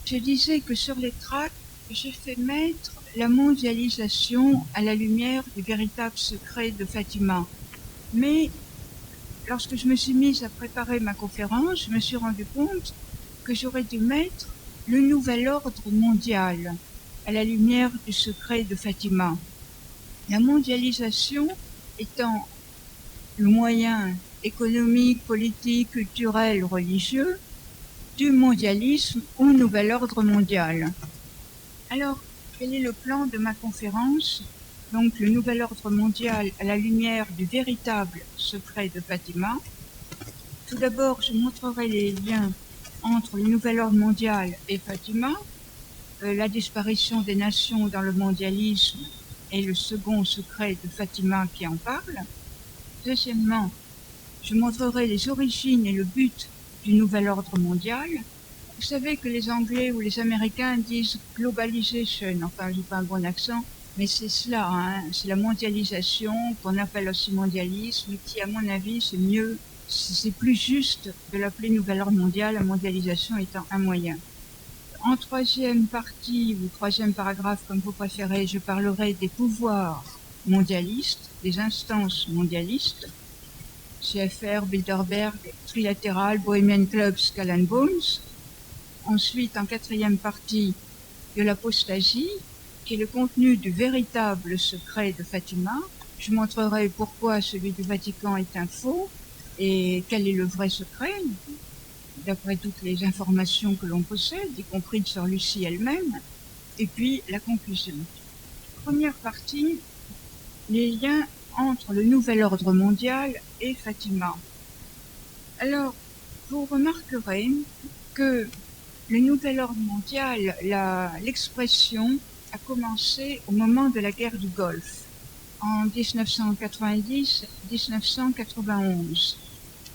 Je disais que sur les tracts, je fais mettre la mondialisation à la lumière du véritable secret de Fatima. Mais lorsque je me suis mise à préparer ma conférence, je me suis rendu compte que j'aurais dû mettre le nouvel ordre mondial à la lumière du secret de Fatima. La mondialisation étant le moyen économique, politique, culturel, religieux du mondialisme ou nouvel ordre mondial. Alors, quel est le plan de ma conférence? Donc, le nouvel ordre mondial à la lumière du véritable secret de Fatima. Tout d'abord, je montrerai les liens entre le nouvel ordre mondial et Fatima, la disparition des nations dans le mondialisme et le second secret de Fatima qui en parle. Deuxièmement, je montrerai les origines et le but du nouvel ordre mondial. Vous savez que les Anglais ou les Américains disent globalization, enfin j'ai pas un bon accent, mais c'est cela, hein, c'est la mondialisation qu'on appelle aussi mondialisme, qui à mon avis c'est mieux, c'est plus juste de l'appeler nouvel ordre mondial, la mondialisation étant un moyen. En troisième partie ou troisième paragraphe, comme vous préférez, je parlerai des pouvoirs mondialistes, des instances mondialistes, CFR, Bilderberg, Trilatéral, Bohemian Club, Skull and Bones. Ensuite, en quatrième partie, de l'apostasie, qui est le contenu du véritable secret de Fatima. Je montrerai pourquoi celui du Vatican est un faux et quel est le vrai secret, d'après toutes les informations que l'on possède, y compris sur Lucie elle-même. Et puis, la conclusion. Première partie, les liens entre le nouvel ordre mondial et Fatima. Alors, vous remarquerez que le nouvel ordre mondial, l'expression a commencé au moment de la guerre du Golfe, en 1990-1991.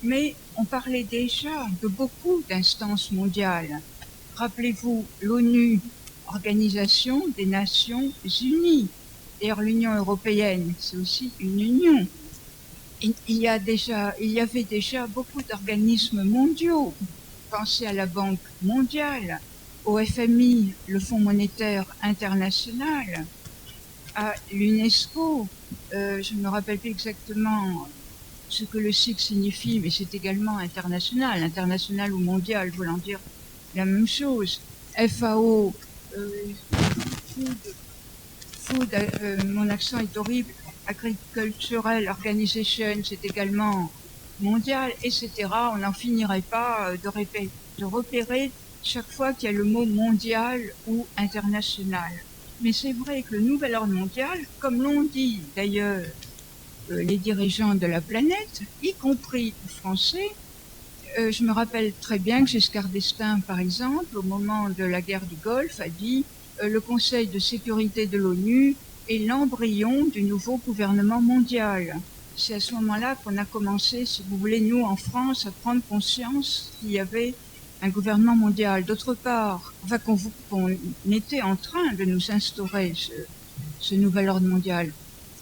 Mais on parlait déjà de beaucoup d'instances mondiales. Rappelez-vous l'ONU, Organisation des Nations Unies. D'ailleurs, l'Union européenne, c'est aussi une union. Il y avait déjà beaucoup d'organismes mondiaux. Pensez à la Banque mondiale, au FMI, le Fonds monétaire international, à l'UNESCO. Je ne me rappelle plus exactement ce que le SIG signifie, mais c'est également international. International ou mondial voulant dire la même chose. FAO, mon accent est horrible, Agricultural Organization, c'est également mondial, etc. On n'en finirait pas de repérer chaque fois qu'il y a le mot mondial ou international. Mais c'est vrai que le nouvel ordre mondial, comme l'ont dit d'ailleurs les dirigeants de la planète, y compris les Français, je me rappelle très bien que Giscard d'Estaing, par exemple, au moment de la guerre du Golfe, a dit le Conseil de sécurité de l'ONU est l'embryon du nouveau gouvernement mondial. C'est à ce moment-là qu'on a commencé, si vous voulez, nous, en France, à prendre conscience qu'il y avait un gouvernement mondial. D'autre part, enfin, qu'on était en train de nous instaurer ce nouvel ordre mondial.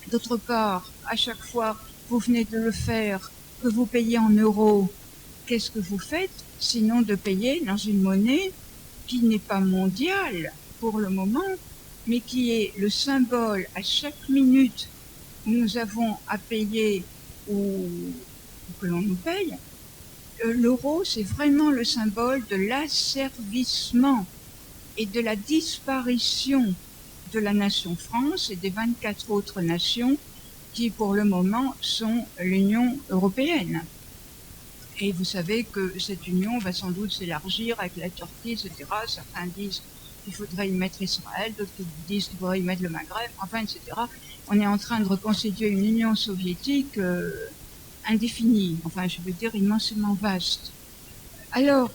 D'autre part, à chaque fois, vous venez de le faire, que vous payez en euros, qu'est-ce que vous faites sinon de payer dans une monnaie qui n'est pas mondiale pour le moment, mais qui est le symbole à chaque minute où nous avons à payer ou que l'on nous paye. L'euro, c'est vraiment le symbole de l'asservissement et de la disparition de la nation France et des 24 autres nations qui, pour le moment, sont l'Union européenne. Et vous savez que cette union va sans doute s'élargir avec la Turquie, etc. Certains disent qu'il faudrait y mettre Israël, d'autres disent qu'il faudrait y mettre le Maghreb, enfin, etc. On est en train de reconstituer une Union soviétique indéfinie, enfin, je veux dire immensément vaste. Alors,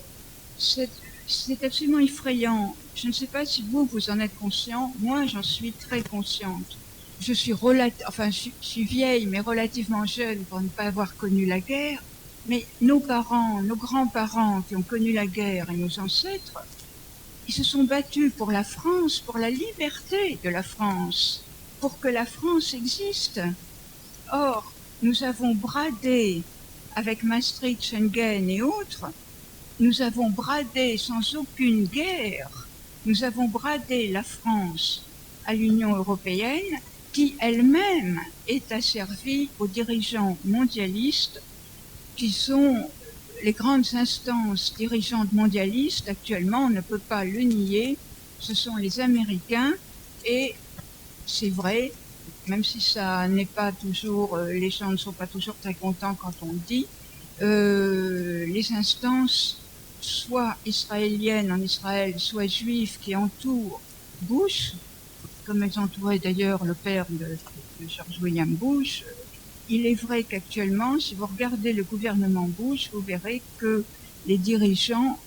c'est absolument effrayant. Je ne sais pas si vous en êtes conscient. Moi, j'en suis très consciente. Je suis vieille, mais relativement jeune pour ne pas avoir connu la guerre. Mais nos parents, nos grands-parents qui ont connu la guerre et nos ancêtres, ils se sont battus pour la France, pour la liberté de la France, pour que la France existe. Or, nous avons bradé, avec Maastricht, Schengen et autres, nous avons bradé sans aucune guerre, nous avons bradé la France à l'Union européenne, qui elle-même est asservie aux dirigeants mondialistes, qui sont les grandes instances dirigeantes mondialistes. Actuellement, on ne peut pas le nier, ce sont les Américains, et c'est vrai, même si ça n'est pas toujours, les gens ne sont pas toujours très contents quand on le dit, les instances, soit israéliennes en Israël, soit juives qui entourent Bush, comme elles entouraient d'ailleurs le père de George William Bush. Il est vrai qu'actuellement, si vous regardez le gouvernement Bush, vous verrez que les dirigeants,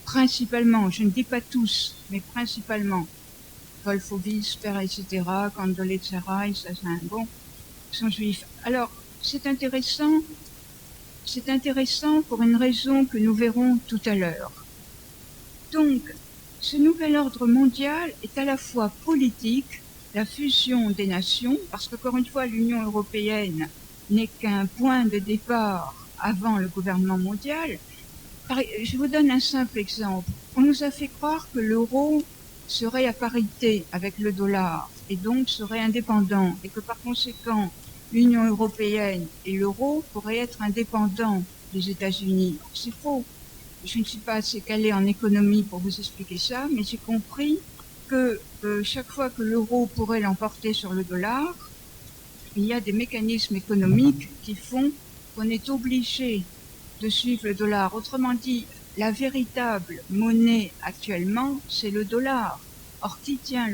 principalement, je ne dis pas tous, mais principalement, Wolfowitz, Père, etc., Condoleezza Rice, bon, sont juifs. Alors, c'est intéressant pour une raison que nous verrons tout à l'heure. Donc, ce nouvel ordre mondial est à la fois politique, la fusion des nations, parce qu'encore une fois, l'Union européenne n'est qu'un point de départ avant le gouvernement mondial. Je vous donne un simple exemple. On nous a fait croire que l'euro serait à parité avec le dollar et donc serait indépendant, et que par conséquent, l'Union européenne et l'euro pourraient être indépendants des États-Unis. C'est faux. Je ne suis pas assez calée en économie pour vous expliquer ça, mais j'ai compris que chaque fois que l'euro pourrait l'emporter sur le dollar, il y a des mécanismes économiques qui font qu'on est obligé de suivre le dollar. Autrement dit, la véritable monnaie actuellement, c'est le dollar. Or, qui tient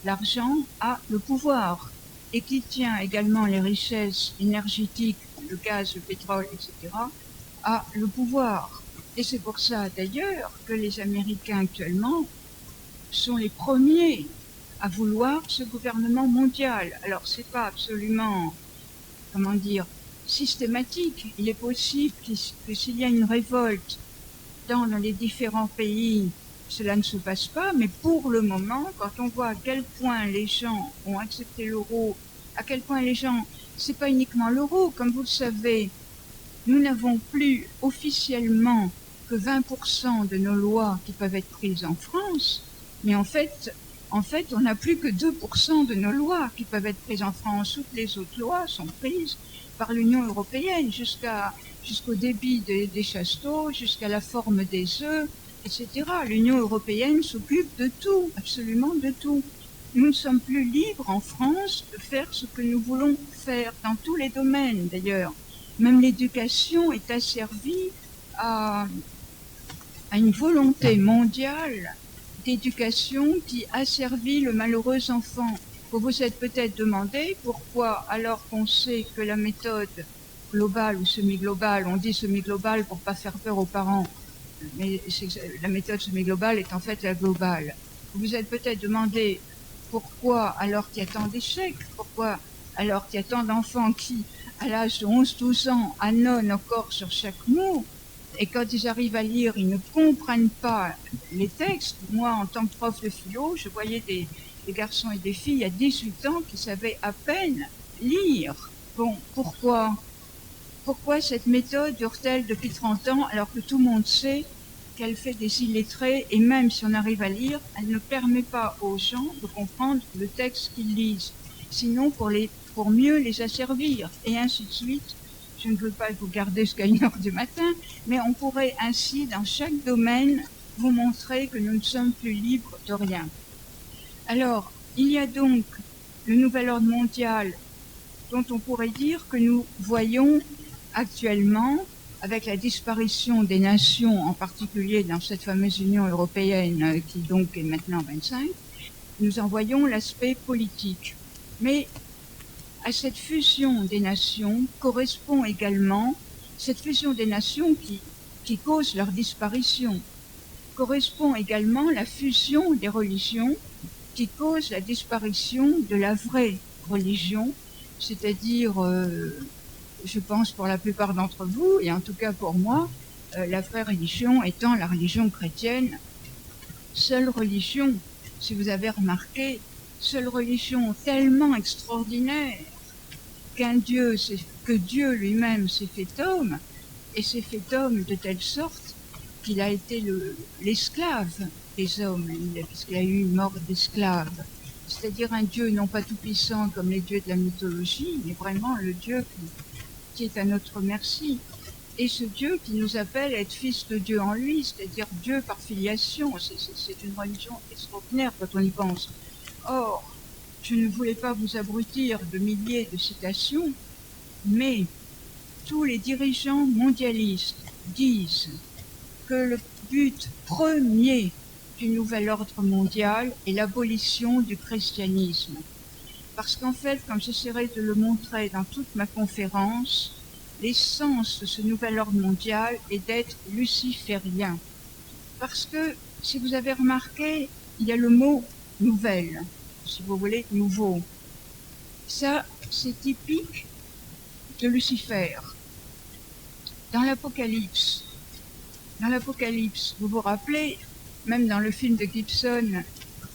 l'argent a le pouvoir, et qui tient également les richesses énergétiques, le gaz, le pétrole, etc., a le pouvoir. Et c'est pour ça, d'ailleurs, que les Américains actuellement sont les premiers à vouloir ce gouvernement mondial. Alors, c'est pas absolument, comment dire, systématique. Il est possible que s'il y a une révolte dans les différents pays, cela ne se passe pas, mais pour le moment, quand on voit à quel point les gens ont accepté l'euro, à quel point les gens, c'est pas uniquement l'euro, comme vous le savez, nous n'avons plus officiellement que 20% de nos lois qui peuvent être prises en France, mais en fait, on n'a plus que 2% de nos lois qui peuvent être prises en France. Toutes les autres lois sont prises par l'Union européenne, jusqu'au débit des chasseaux, jusqu'à la forme des œufs, etc. L'Union européenne s'occupe de tout, absolument de tout. Nous ne sommes plus libres en France de faire ce que nous voulons faire, dans tous les domaines d'ailleurs. Même l'éducation est asservie à une volonté mondiale d'éducation qui asservit le malheureux enfant. Vous vous êtes peut-être demandé pourquoi, alors qu'on sait que la méthode globale ou semi-globale, on dit semi-globale pour pas faire peur aux parents, mais la méthode semi-globale est en fait la globale. Vous vous êtes peut-être demandé pourquoi, alors qu'il y a tant d'échecs, pourquoi, alors qu'il y a tant d'enfants qui, à l'âge de 11-12 ans, annonnent encore sur chaque mot, et quand ils arrivent à lire, ils ne comprennent pas les textes. Moi, en tant que prof de philo, je voyais des garçons et des filles à 18 ans qui savaient à peine lire. Bon, pourquoi cette méthode dure-t-elle depuis 30 ans alors que tout le monde sait qu'elle fait des illettrés, et même si on arrive à lire, elle ne permet pas aux gens de comprendre le texte qu'ils lisent, sinon pour mieux les asservir, et ainsi de suite. Je ne veux pas vous garder jusqu'à 1h du matin, mais on pourrait ainsi, dans chaque domaine, vous montrer que nous ne sommes plus libres de rien. Alors, il y a donc le nouvel ordre mondial dont on pourrait dire que nous voyons actuellement, avec la disparition des nations, en particulier dans cette fameuse Union européenne qui donc est maintenant 25, nous en voyons l'aspect politique. Mais à cette fusion des nations correspond également, cette fusion des nations qui cause leur disparition, correspond également la fusion des religions qui cause la disparition de la vraie religion, c'est-à-dire, je pense pour la plupart d'entre vous, et en tout cas pour moi, la vraie religion étant la religion chrétienne, seule religion, si vous avez remarqué, seule religion tellement extraordinaire que Dieu lui-même s'est fait homme, et s'est fait homme de telle sorte qu'il a été l'esclave des hommes, puisqu'il a eu une mort d'esclave. C'est-à-dire un Dieu non pas tout-puissant comme les dieux de la mythologie, mais vraiment le Dieu qui est à notre merci. Et ce Dieu qui nous appelle à être fils de Dieu en lui, c'est-à-dire Dieu par filiation. C'est une religion extraordinaire quand on y pense. Or, je ne voulais pas vous abrutir de milliers de citations, mais tous les dirigeants mondialistes disent que le but premier du nouvel ordre mondial est l'abolition du christianisme. Parce qu'en fait, comme j'essaierai de le montrer dans toute ma conférence, l'essence de ce nouvel ordre mondial est d'être luciférien. Parce que, si vous avez remarqué, il y a le mot « nouvelle », si vous voulez, « nouveau ». Ça, c'est typique de Lucifer. Dans l'Apocalypse, vous vous rappelez, même dans le film de Gibson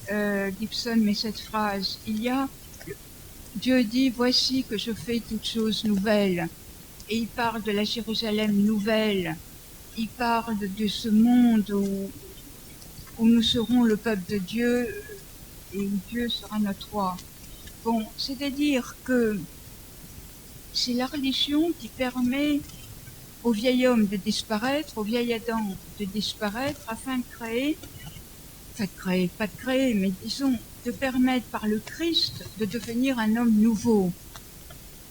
met cette phrase, il y a Dieu dit, voici que je fais toutes choses nouvelles. Et il parle de la Jérusalem nouvelle. Il parle de ce monde où nous serons le peuple de Dieu et où Dieu sera notre roi. Bon, c'est-à-dire que c'est la religion qui permet au vieil homme de disparaître, au vieil Adam de disparaître, afin de créer, mais disons, de permettre par le Christ de devenir un homme nouveau.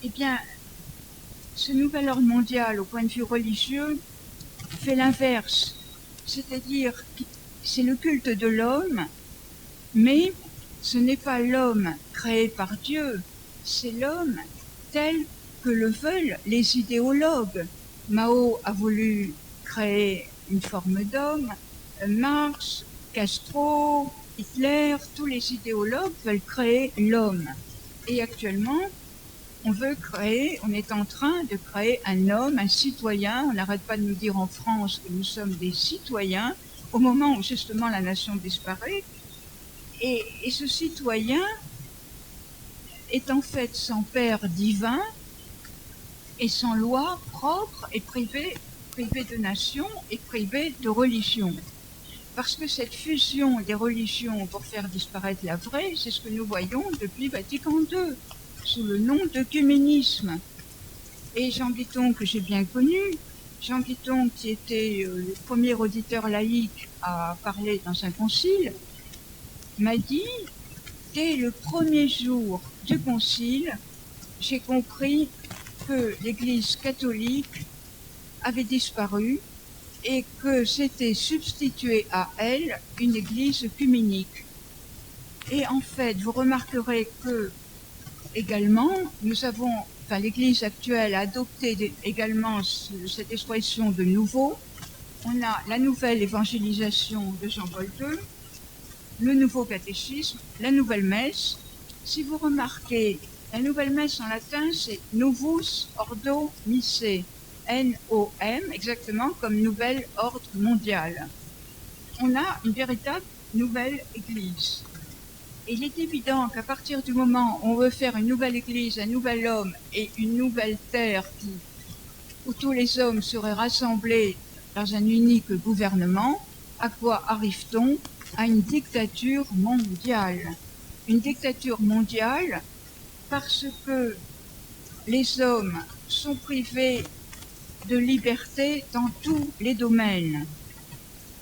Eh bien, ce nouvel ordre mondial, au point de vue religieux, fait l'inverse. C'est-à-dire que c'est le culte de l'homme, mais ce n'est pas l'homme créé par Dieu, c'est l'homme tel que le veulent les idéologues. Mao a voulu créer une forme d'homme, Marx, Castro, Hitler, tous les idéologues veulent créer l'homme. Et actuellement, on est en train de créer un homme, un citoyen. On n'arrête pas de nous dire en France que nous sommes des citoyens, au moment où justement la nation disparaît. Et ce citoyen est en fait sans père divin et sans loi propre et privé de nation et privé de religion. Parce que cette fusion des religions pour faire disparaître la vraie, c'est ce que nous voyons depuis Vatican II, sous le nom d'œcuménisme. Et Jean Guiton, que j'ai bien connu, Jean Guiton, qui était le premier auditeur laïque à parler dans un concile, m'a dit, dès le premier jour du concile, j'ai compris que l'Église catholique avait disparu et que s'était substituée à elle une Église œcuménique. Et en fait, vous remarquerez que également, l'Église actuelle a adopté également cette expression de nouveau. On a la nouvelle évangélisation de Jean-Paul II, le nouveau catéchisme, la nouvelle messe. Si vous remarquez, la nouvelle messe en latin, c'est Novus Ordo Missae, N-O-M, exactement comme nouvel ordre mondial. On a une véritable nouvelle Église. Et il est évident qu'à partir du moment où on veut faire une nouvelle Église, un nouvel homme et une nouvelle terre où tous les hommes seraient rassemblés dans un unique gouvernement, à quoi arrive-t-on? À une dictature mondiale. Une dictature mondiale parce que les hommes sont privés de liberté dans tous les domaines.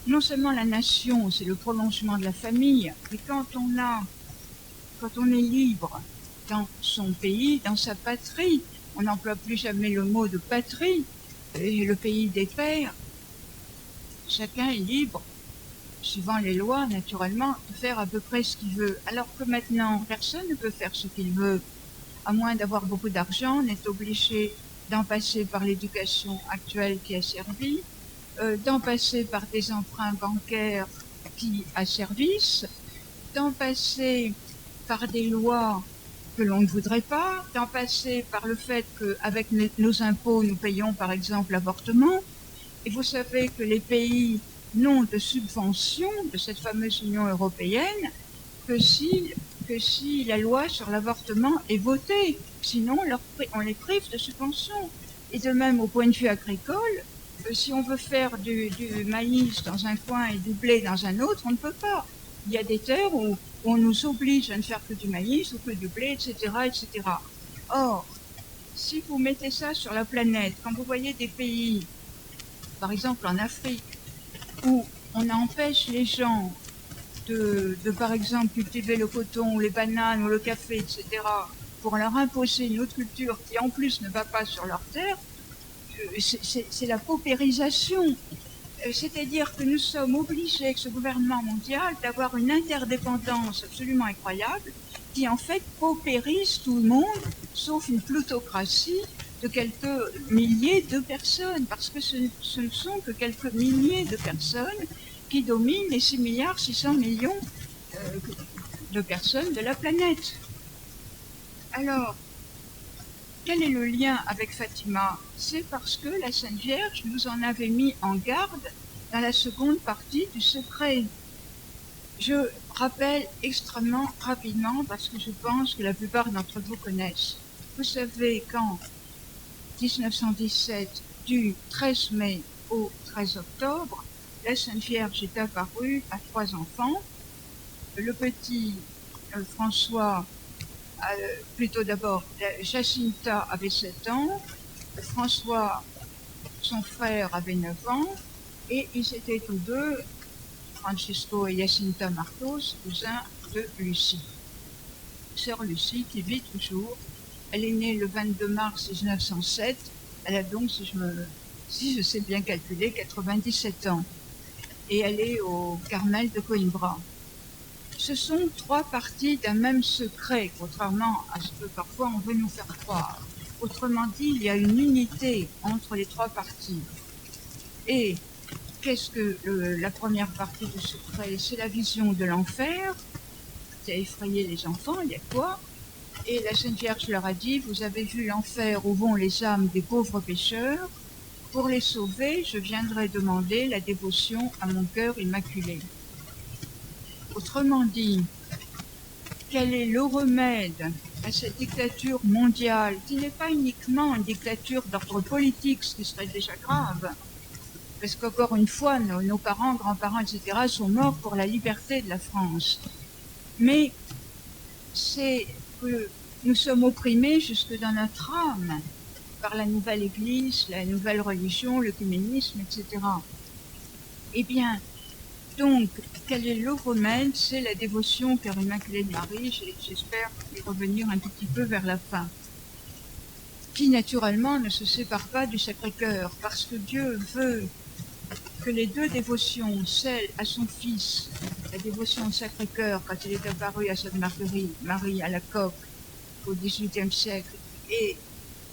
Non seulement la nation, c'est le prolongement de la famille, mais quand on est libre dans son pays, dans sa patrie, on n'emploie plus jamais le mot de patrie, et le pays des pères, chacun est libre, suivant les lois, naturellement, de faire à peu près ce qu'il veut. Alors que maintenant, personne ne peut faire ce qu'il veut, à moins d'avoir beaucoup d'argent, on est obligé d'en passer par l'éducation actuelle qui a servi, d'en passer par des emprunts bancaires qui asservissent, d'en passer par des lois que l'on ne voudrait pas, d'en passer par le fait qu'avec nos impôts, nous payons par exemple l'avortement. Et vous savez que les pays n'ont de subvention de cette fameuse Union européenne que si la loi sur l'avortement est votée. Sinon, on les prive de subventions. Et de même, au point de vue agricole, Si on veut faire du maïs dans un coin et du blé dans un autre, on ne peut pas. Il y a des terres où on nous oblige à ne faire que du maïs ou que du blé, etc., etc. Or, si vous mettez ça sur la planète, quand vous voyez des pays, par exemple en Afrique, où on empêche les gens de par exemple, cultiver le coton, ou les bananes, ou le café, etc., pour leur imposer une autre culture qui, en plus, ne va pas sur leur terre, c'est la paupérisation. C'est-à-dire que nous sommes obligés, avec ce gouvernement mondial, d'avoir une interdépendance absolument incroyable qui, en fait, paupérise tout le monde, sauf une plutocratie de quelques milliers de personnes, parce que ce ne sont que quelques milliers de personnes qui dominent les 6 milliards 600 millions de personnes de la planète. Alors, quel est le lien avec Fatima? C'est parce que la Sainte Vierge nous en avait mis en garde dans la seconde partie du secret. Je rappelle extrêmement rapidement parce que je pense que la plupart d'entre vous connaissent. Vous savez qu'en 1917, du 13 mai au 13 octobre, la Sainte Vierge est apparue à 3 enfants. Le petit François, plutôt d'abord, Jacinta avait 7 ans, François, son frère, avait 9 ans, et ils étaient tous deux, Francisco et Jacinta Martos, cousins de Lucie. Sœur Lucie, qui vit toujours. Elle est née le 22 mars 1907. Elle a donc, si je sais bien calculer, 97 ans. Et elle est au Carmel de Coimbra. Ce sont 3 parties d'un même secret, contrairement à ce que parfois on veut nous faire croire. Autrement dit, il y a une unité entre les 3 parties. Et qu'est-ce que la première partie du secret? C'est la vision de l'enfer, qui a effrayé les enfants, il y a quoi? Et la Sainte Vierge leur a dit, vous avez vu l'enfer où vont les âmes des pauvres pécheurs. Pour les sauver, je viendrai demander la dévotion à mon cœur immaculé. Autrement dit, quel est le remède à cette dictature mondiale, qui n'est pas uniquement une dictature d'ordre politique, ce qui serait déjà grave, parce qu'encore une fois, nos parents, grands-parents, etc., sont morts pour la liberté de la France. Mais c'est que nous sommes opprimés jusque dans notre âme par la nouvelle Église, la nouvelle religion, le communisme, etc. Eh bien, donc, quel est le remède? C'est la dévotion au cœur immaculé de Marie, j'espère y revenir un tout petit peu vers la fin, qui naturellement ne se sépare pas du Sacré-Cœur, parce que Dieu veut que les 2 dévotions, celle à son Fils, la dévotion au Sacré-Cœur quand il est apparu à Sainte Marguerite, Marie à la coque au XVIIIe siècle, et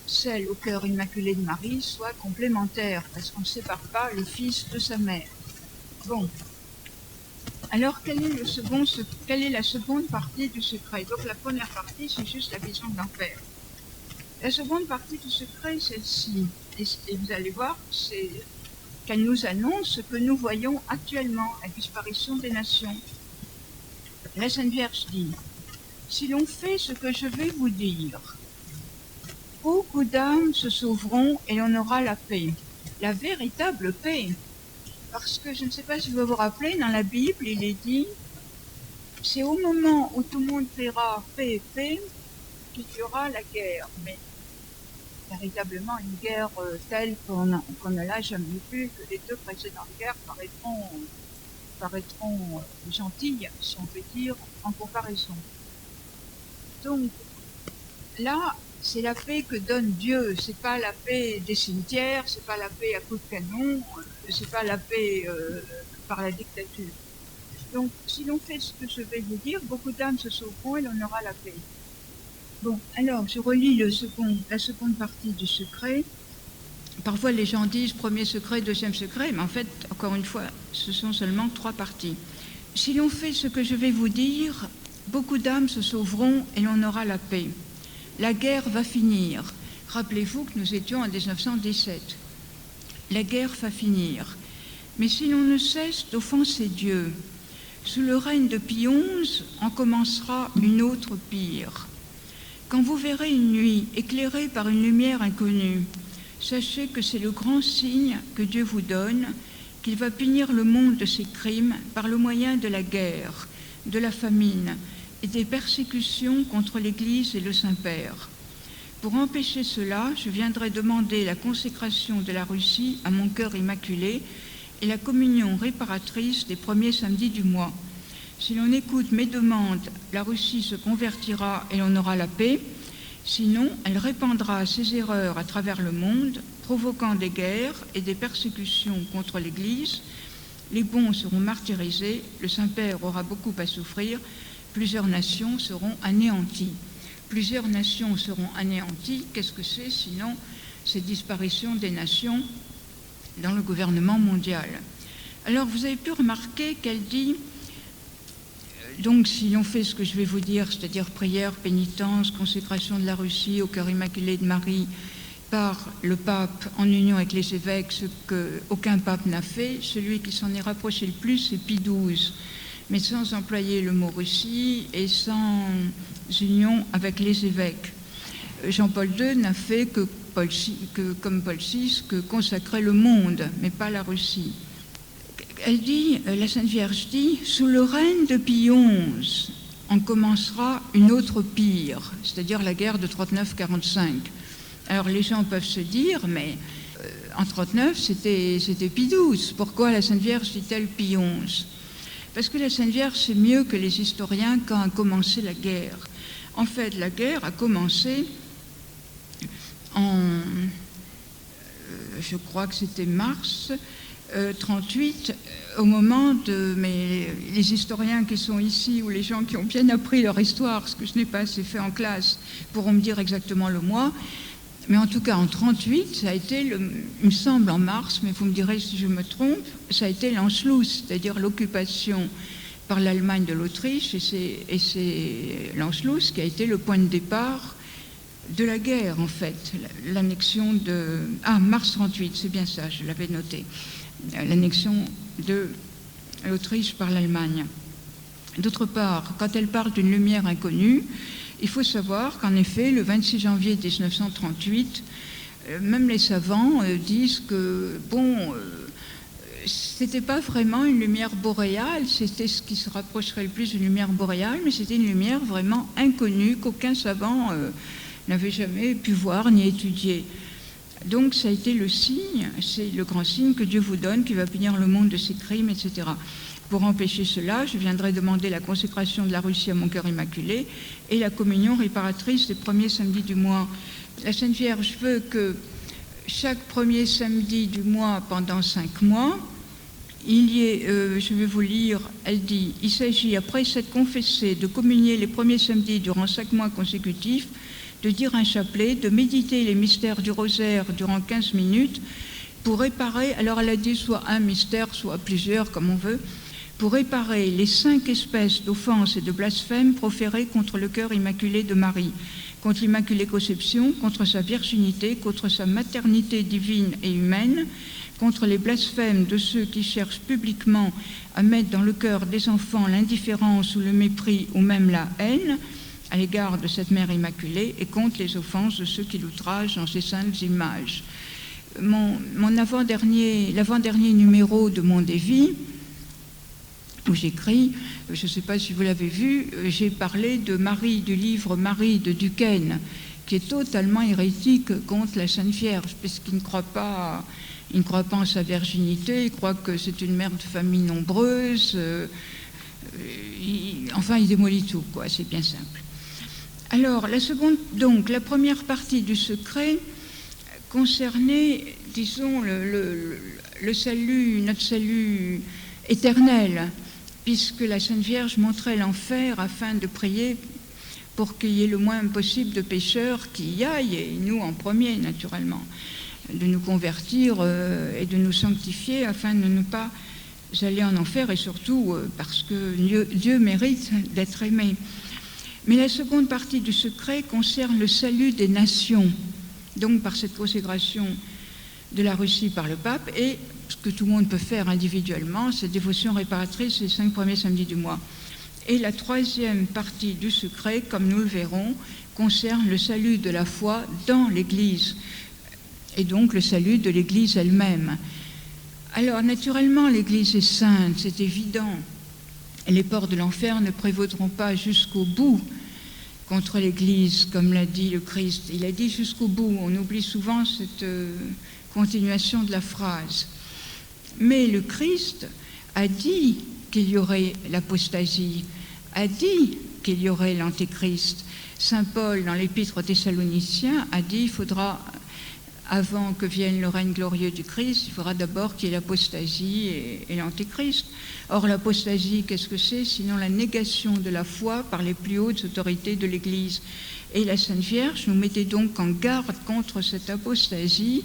celle au cœur immaculé de Marie, soient complémentaires, parce qu'on ne sépare pas le Fils de sa mère. Bon. Alors, quelle est la seconde partie du secret? Donc, la première partie, c'est juste la vision de l'enfer. La seconde partie du secret, celle-ci. Et vous allez voir, c'est qu'elle nous annonce ce que nous voyons actuellement, la disparition des nations. La Sainte Vierge dit, si l'on fait ce que je vais vous dire, beaucoup d'âmes se sauveront et on aura la paix. La véritable paix. Parce que je ne sais pas si vous vous rappelez, dans la Bible, il est dit, c'est au moment où tout le monde fera paix, paix, qu'il y aura la guerre. Mais véritablement une guerre telle qu'on ne l'a jamais vue, que les 2 précédentes guerres paraîtront gentilles, si on peut dire, en comparaison. Donc, là, c'est la paix que donne Dieu, c'est pas la paix des cimetières, c'est pas la paix à coups de canon, c'est pas la paix par la dictature. Donc, si l'on fait ce que je vais vous dire, beaucoup d'âmes se sauveront et l'on aura la paix. Bon, alors, je relis la seconde partie du secret. Parfois, les gens disent premier secret, deuxième secret, mais en fait, encore une fois, ce sont seulement 3 parties. Si l'on fait ce que je vais vous dire, beaucoup d'âmes se sauveront et l'on aura la paix. La guerre va finir. Rappelez-vous que nous étions en 1917. La guerre va finir. Mais si l'on ne cesse d'offenser Dieu, sous le règne de Pie XI, en commencera une autre pire. Quand vous verrez une nuit éclairée par une lumière inconnue, sachez que c'est le grand signe que Dieu vous donne, qu'il va punir le monde de ses crimes par le moyen de la guerre, de la famine et des persécutions contre l'Église et le Saint-Père. Pour empêcher cela, je viendrai demander la consécration de la Russie à mon cœur immaculé et la communion réparatrice des premiers samedis du mois. Si l'on écoute mes demandes, la Russie se convertira et l'on aura la paix. Sinon, elle répandra ses erreurs à travers le monde, provoquant des guerres et des persécutions contre l'Église. Les bons seront martyrisés, le Saint-Père aura beaucoup à souffrir, plusieurs nations seront anéanties. Plusieurs nations seront anéanties, qu'est-ce que c'est sinon cette disparition des nations dans le gouvernement mondial? Alors vous avez pu remarquer qu'elle dit, donc si l'on fait ce que je vais vous dire, c'est-à-dire prière, pénitence, consécration de la Russie au cœur immaculé de Marie par le pape en union avec les évêques, ce qu'aucun pape n'a fait, celui qui s'en est rapproché le plus c'est Pie XII, mais sans employer le mot Russie et sans union avec les évêques. Jean-Paul II n'a fait comme Paul VI, que consacrer le monde, mais pas la Russie. Elle dit, la Sainte Vierge dit, sous le règne de Pie XI, on commencera une autre pire, c'est-à-dire la guerre de 39-45. Alors les gens peuvent se dire, mais en 39, c'était Pie XII. Pourquoi la Sainte Vierge dit-elle Pie XI? Parce que la Sainte Vierge sait mieux que les historiens quand a commencé la guerre. En fait, la guerre a commencé je crois que c'était mars 38, au moment de... Mais les historiens qui sont ici, ou les gens qui ont bien appris leur histoire, ce que je n'ai pas assez fait en classe, pourront me dire exactement le mois. Mais en tout cas, en 38, ça a été, il me semble en mars, mais vous me direz si je me trompe, ça a été l'Anschluss, c'est-à-dire l'occupation par l'Allemagne de l'Autriche, et c'est l'Anschluss qui a été le point de départ de la guerre, en fait. L'annexion de... Ah, mars 38, c'est bien ça, je l'avais noté. L'annexion de l'Autriche par l'Allemagne. D'autre part, quand elle parle d'une lumière inconnue, il faut savoir qu'en effet, le 26 janvier 1938, même les savants disent que, bon, c'était pas vraiment une lumière boréale, c'était ce qui se rapprocherait le plus d'une lumière boréale, mais c'était une lumière vraiment inconnue qu'aucun savant n'avait jamais pu voir ni étudier. Donc ça a été le signe, c'est le grand signe que Dieu vous donne, qui va punir le monde de ses crimes, etc. Pour empêcher cela, je viendrai demander la consécration de la Russie à mon cœur immaculé et la communion réparatrice des premiers samedis du mois. La Sainte Vierge veut que chaque premier samedi du mois, pendant 5 mois, il y ait, je vais vous lire, elle dit, il s'agit, après s'être confessé, de communier les premiers samedis durant 5 mois consécutifs, de dire un chapelet, de méditer les mystères du rosaire durant 15 minutes, pour réparer, alors elle a dit soit un mystère, soit plusieurs, comme on veut, pour réparer les 5 espèces d'offenses et de blasphèmes proférées contre le cœur immaculé de Marie, contre l'Immaculée Conception, contre sa virginité, contre sa maternité divine et humaine, contre les blasphèmes de ceux qui cherchent publiquement à mettre dans le cœur des enfants l'indifférence ou le mépris ou même la haine à l'égard de cette Mère Immaculée, et contre les offenses de ceux qui l'outragent dans ses saintes images. L'avant-dernier numéro de Monde et Vie, où j'écris, je ne sais pas si vous l'avez vu, j'ai parlé de Marie, du livre Marie de Duquesne, qui est totalement hérétique contre la Sainte Vierge, parce qu'il ne croit pas en sa virginité, il croit que c'est une mère de famille nombreuse, il démolit tout, quoi, c'est bien simple. Alors, la première partie du secret concernait, disons, le salut, notre salut éternel, puisque la Sainte Vierge montrait l'enfer afin de prier pour qu'il y ait le moins possible de pécheurs qui y aillent, et nous en premier, naturellement, de nous convertir et de nous sanctifier afin de ne pas aller en enfer, et surtout parce que Dieu mérite d'être aimé. Mais la seconde partie du secret concerne le salut des nations, donc par cette consécration de la Russie par le pape, et ce que tout le monde peut faire individuellement, cette dévotion réparatrice les 5 premiers samedis du mois. Et la troisième partie du secret, comme nous le verrons, concerne le salut de la foi dans l'Église. et donc le salut de l'Église elle-même. Alors, naturellement, l'Église est sainte, c'est évident. Et les ports de l'enfer ne prévaudront pas jusqu'au bout contre l'Église, comme l'a dit le Christ. Il a dit jusqu'au bout. On oublie souvent cette continuation de la phrase. Mais le Christ a dit qu'il y aurait l'apostasie, a dit qu'il y aurait l'antéchrist. Saint Paul, dans l'Épître aux Thessaloniciens, a dit qu'il faudra, avant que vienne le règne glorieux du Christ, il faudra d'abord qu'il y ait l'apostasie et l'antéchrist. Or, l'apostasie, qu'est-ce que c'est? Sinon la négation de la foi par les plus hautes autorités de l'Église. Et la Sainte Vierge nous mettait donc en garde contre cette apostasie,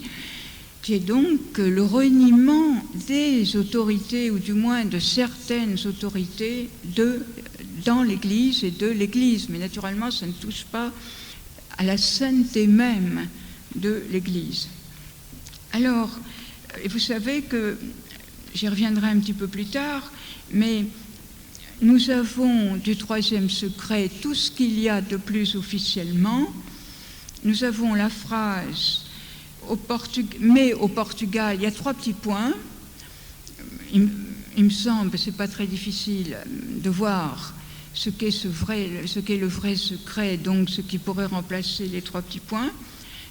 qui est donc le reniement des autorités, ou du moins de certaines autorités dans l'Église et de l'Église. Mais naturellement, ça ne touche pas à la sainteté même de l'Église. Alors, vous savez que, j'y reviendrai un petit peu plus tard, mais nous avons du troisième secret tout ce qu'il y a de plus officiellement. Nous avons la phrase mais au Portugal, il y a 3 petits points. Il me semble, c'est pas très difficile de voir ce qu'est le vrai secret, donc ce qui pourrait remplacer les 3 petits points.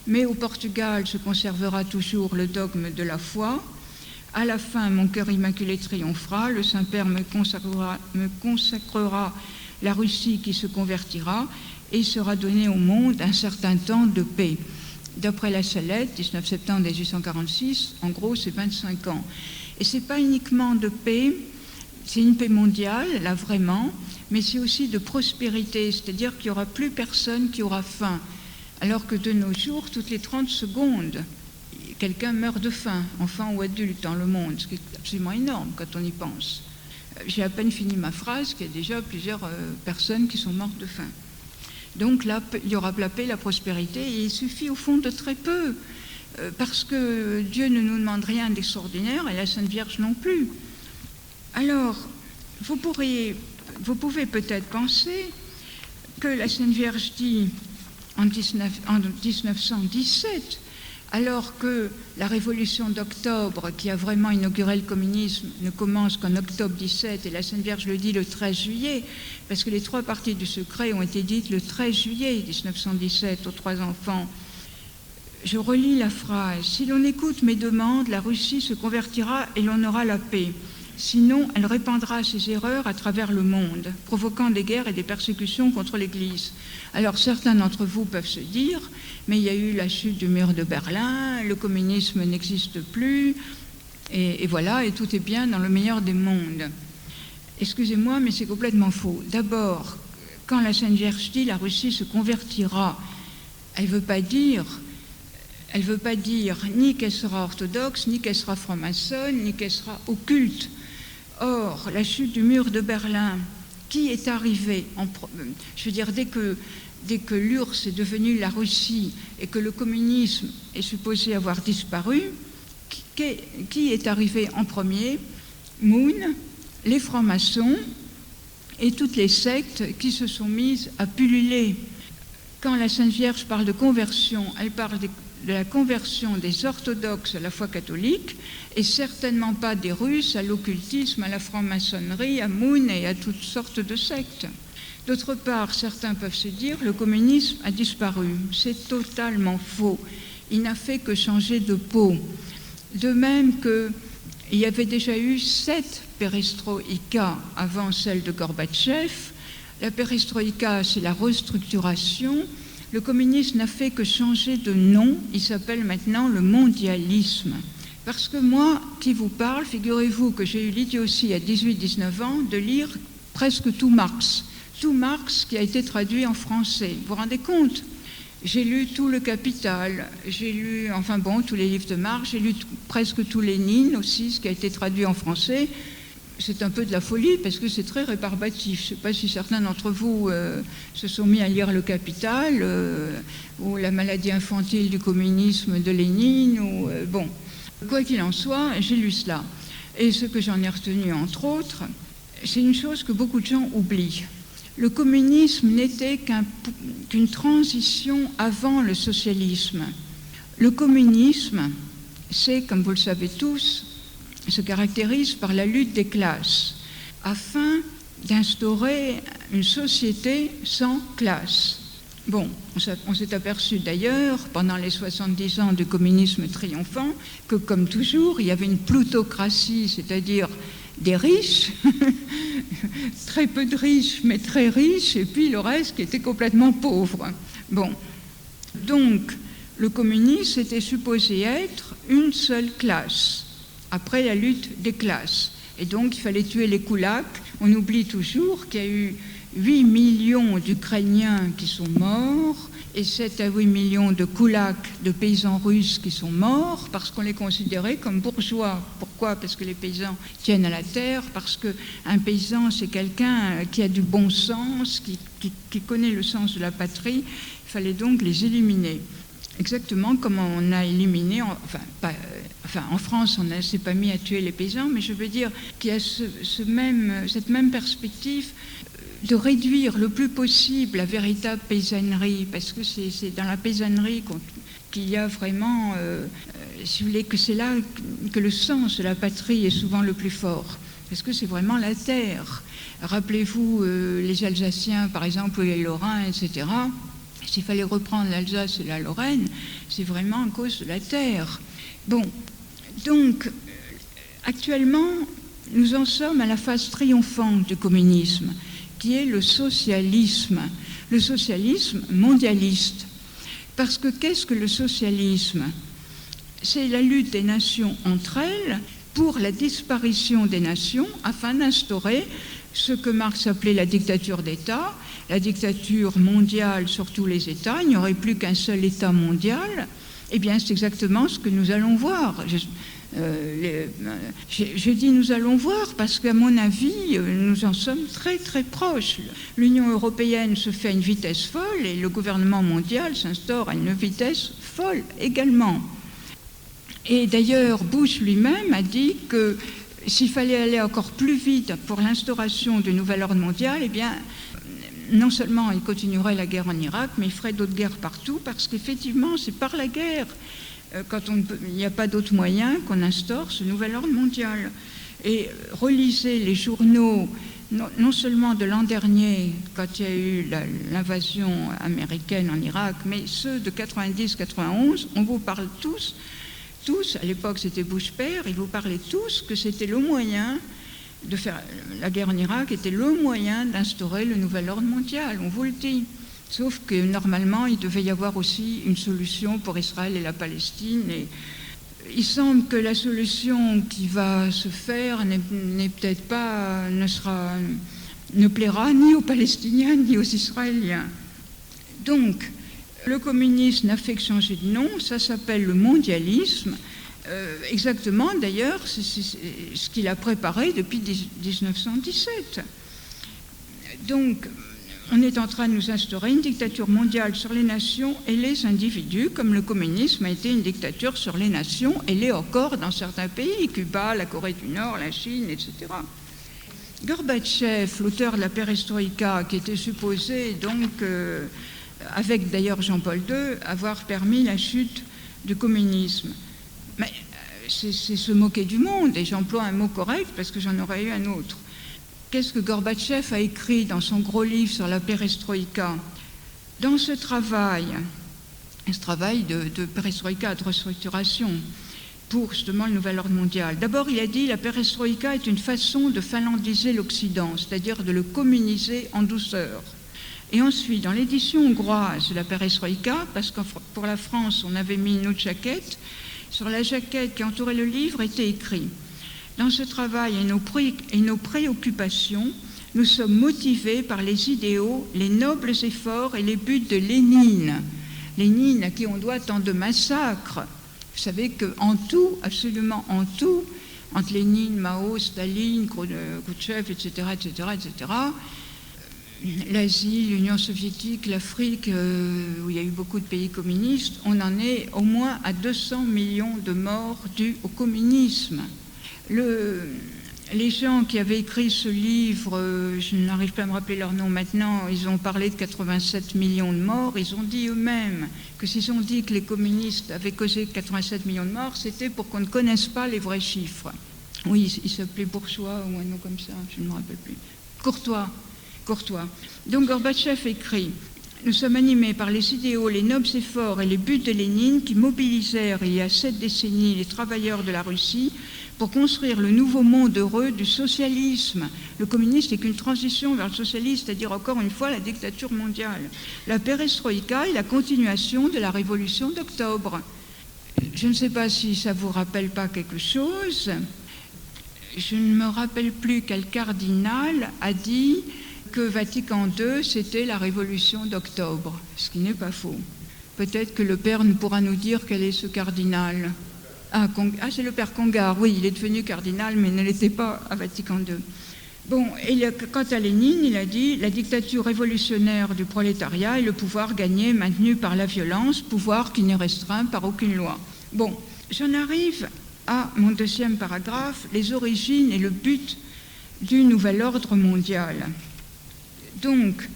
Mais au Portugal se conservera toujours le dogme de la foi. À la fin, mon cœur immaculé triomphera. Le Saint-Père me consacrera la Russie qui se convertira et sera donné au monde un certain temps de paix. D'après la Salette, 19 septembre 1846, en gros, c'est 25 ans. Et ce n'est pas uniquement de paix, c'est une paix mondiale, là vraiment, mais c'est aussi de prospérité, c'est-à-dire qu'il n'y aura plus personne qui aura faim. Alors que de nos jours, toutes les 30 secondes, quelqu'un meurt de faim, enfant ou adulte, dans le monde, ce qui est absolument énorme quand on y pense. J'ai à peine fini ma phrase qu'il y a déjà plusieurs personnes qui sont mortes de faim. Donc là, il y aura la paix, la prospérité, et il suffit au fond de très peu, parce que Dieu ne nous demande rien d'extraordinaire, et la Sainte Vierge non plus. Alors, vous pouvez peut-être penser que la Sainte Vierge dit en 1917, alors que la révolution d'octobre, qui a vraiment inauguré le communisme, ne commence qu'en octobre 17, et la Sainte Vierge le dit le 13 juillet, parce que les 3 parties du secret ont été dites le 13 juillet 1917 aux 3 enfants. Je relis la phrase. « Si l'on écoute mes demandes, la Russie se convertira et l'on aura la paix. Sinon, elle répandra ses erreurs à travers le monde, provoquant des guerres et des persécutions contre l'Église. » Alors certains d'entre vous peuvent se dire, mais il y a eu la chute du mur de Berlin, le communisme n'existe plus, et voilà, et tout est bien dans le meilleur des mondes. Excusez-moi, mais c'est complètement faux. D'abord, quand la Sainte Vierge dit la Russie se convertira, elle ne veut pas dire ni qu'elle sera orthodoxe, ni qu'elle sera franc-maçonne, ni qu'elle sera occulte. Or, la chute du mur de Berlin, qui est arrivé je veux dire, dès que l'URSS est devenue la Russie et que le communisme est supposé avoir disparu, qui est arrivé en premier? Moon, les francs-maçons et toutes les sectes qui se sont mises à pulluler. Quand la Sainte Vierge parle de conversion, elle parle de la conversion des orthodoxes à la foi catholique et certainement pas des Russes à l'occultisme, à la franc-maçonnerie, à Moon et à toutes sortes de sectes. D'autre part, certains peuvent se dire le communisme a disparu. C'est totalement faux. Il n'a fait que changer de peau. De même qu'il y avait déjà eu 7 perestroïkas avant celle de Gorbatchev. La perestroïka, c'est la restructuration. Le communisme n'a fait que changer de nom. Il s'appelle maintenant le mondialisme. Parce que moi, qui vous parle, figurez-vous que j'ai eu l'idiotie à 18-19 ans de lire presque tout Marx. Tout Marx qui a été traduit en français. Vous vous rendez compte? J'ai lu tout le Capital, j'ai lu, tous les livres de Marx, j'ai lu presque tout Lénine aussi, ce qui a été traduit en français. C'est un peu de la folie parce que c'est très rébarbatif. Je ne sais pas si certains d'entre vous se sont mis à lire le Capital ou la maladie infantile du communisme de Lénine. Quoi qu'il en soit, j'ai lu cela. Et ce que j'en ai retenu, entre autres, c'est une chose que beaucoup de gens oublient. Le communisme n'était qu'une transition avant le socialisme. Le communisme, comme vous le savez tous, se caractérise par la lutte des classes, afin d'instaurer une société sans classe. Bon, on s'est aperçu d'ailleurs, pendant les 70 ans du communisme triomphant, que comme toujours, il y avait une plutocratie, c'est-à-dire des riches, très peu de riches, mais très riches, et puis le reste qui était complètement pauvre. Bon, donc, le communisme était supposé être une seule classe, après la lutte des classes. Et donc, il fallait tuer les koulaks. On oublie toujours qu'il y a eu 8 millions d'Ukrainiens qui sont morts et 7 à 8 millions de koulaks, de paysans russes qui sont morts parce qu'on les considérait comme bourgeois. Pourquoi? Parce que les paysans tiennent à la terre, parce qu'un paysan, c'est quelqu'un qui a du bon sens, qui connaît le sens de la patrie. Il fallait donc les éliminer. Exactement comme on a éliminé, en France, on ne s'est pas mis à tuer les paysans, mais je veux dire qu'il y a cette même perspective de réduire le plus possible la véritable paysannerie, parce que c'est dans la paysannerie qu'il y a vraiment, si vous voulez, que c'est là que le sens de la patrie est souvent le plus fort, parce que c'est vraiment la terre. Rappelez-vous les Alsaciens, par exemple, ou les Lorrains, etc., s'il fallait reprendre l'Alsace et la Lorraine, c'est vraiment à cause de la terre. Bon, donc, actuellement, nous en sommes à la phase triomphante du communisme, qui est le socialisme mondialiste. Parce que qu'est-ce que le socialisme? C'est la lutte des nations entre elles pour la disparition des nations afin d'instaurer ce que Marx appelait la dictature d'État, la dictature mondiale sur tous les États. Il n'y aurait plus qu'un seul État mondial. Eh bien, c'est exactement ce que nous allons voir. Je dis nous allons voir parce qu'à mon avis, nous en sommes très très proches. L'Union européenne se fait à une vitesse folle et le gouvernement mondial s'instaure à une vitesse folle également. Et d'ailleurs, Bush lui-même a dit que s'il fallait aller encore plus vite pour l'instauration du nouvel ordre mondial, eh bien, non seulement il continuerait la guerre en Irak, mais il ferait d'autres guerres partout, parce qu'effectivement, c'est par la guerre, quand il n'y a pas d'autre moyen, qu'on instaure ce nouvel ordre mondial. Et relisez les journaux, non seulement de l'an dernier, quand il y a eu l'invasion américaine en Irak, mais ceux de 90-91, on vous parle tous, à l'époque c'était Bush père, ils vous parlaient tous que c'était le moyen de faire la guerre en Irak, était le moyen d'instaurer le nouvel ordre mondial, on vous le dit. Sauf que normalement il devait y avoir aussi une solution pour Israël et la Palestine, et il semble que la solution qui va se faire n'est peut-être pas, ne plaira ni aux Palestiniens ni aux Israéliens. Donc, le communisme n'a fait que changer de nom, ça s'appelle le mondialisme. Exactement, d'ailleurs, c'est ce qu'il a préparé depuis 1917. Donc, on est en train de nous instaurer une dictature mondiale sur les nations et les individus, comme le communisme a été une dictature sur les nations et l'est encore dans certains pays, Cuba, la Corée du Nord, la Chine, etc. Gorbatchev, l'auteur de la perestroïka, qui était supposé donc, avec d'ailleurs Jean-Paul II, avoir permis la chute du communisme. Mais c'est se moquer du monde, et j'emploie un mot correct parce que j'en aurais eu un autre. Qu'est-ce que Gorbatchev a écrit dans son gros livre sur la perestroïka? Dans ce travail de perestroïka, de restructuration, pour justement le nouvel ordre mondial. D'abord, il a dit la perestroïka est une façon de finlandiser l'Occident, c'est-à-dire de le communiser en douceur. Et ensuite, dans l'édition hongroise de la perestroïka, parce que pour la France, on avait mis une autre jaquette, sur la jaquette qui entourait le livre était écrit « Dans ce travail et nos préoccupations, nous sommes motivés par les idéaux, les nobles efforts et les buts de Lénine. » Lénine, à qui on doit tant de massacres. Vous savez qu'en tout, absolument en tout, entre Lénine, Mao, Staline, Khrouchtchev, etc., l'Asie, l'Union soviétique, l'Afrique, où il y a eu beaucoup de pays communistes, on en est au moins à 200 millions de morts dus au communisme. les gens qui avaient écrit ce livre, je n'arrive pas à me rappeler leur nom maintenant, ils ont parlé de 87 millions de morts. Ils ont dit eux-mêmes que s'ils ont dit que les communistes avaient causé 87 millions de morts, c'était pour qu'on ne connaisse pas les vrais chiffres. Oui, il s'appelait Bourgeois ou un nom comme ça, je ne me rappelle plus. Courtois. Donc Gorbatchev écrit: nous sommes animés par les idéaux, les nobles efforts et les buts de Lénine qui mobilisèrent il y a 7 décennies les travailleurs de la Russie pour construire le nouveau monde heureux du socialisme. Le communisme n'est qu'une transition vers le socialisme, c'est-à-dire encore une fois la dictature mondiale. La perestroïka est la continuation de la révolution d'octobre. Je ne sais pas si ça ne vous rappelle pas quelque chose. Je ne me rappelle plus quel cardinal a dit que Vatican II, c'était la révolution d'octobre, ce qui n'est pas faux. Peut-être que le père pourra nous dire quel est ce cardinal. C'est le père Congar, oui, il est devenu cardinal, mais il ne l'était pas à Vatican II. Bon, et quant à Lénine, il a dit « La dictature révolutionnaire du prolétariat est le pouvoir gagné, maintenu par la violence, pouvoir qui n'est restreint par aucune loi. » Bon, j'en arrive à mon deuxième paragraphe, les origines et le but du nouvel ordre mondial. Donc,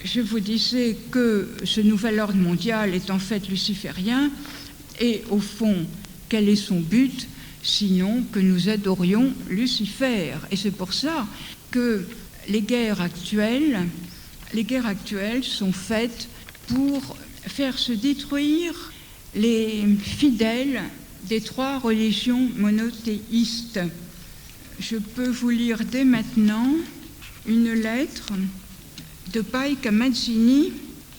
je vous disais que ce nouvel ordre mondial est en fait luciférien, et au fond, quel est son but, sinon que nous adorions Lucifer. Et c'est pour ça que les guerres actuelles sont faites pour faire se détruire les fidèles des 3 religions monothéistes. Je peux vous lire dès maintenant une lettre de Paik à Mazzini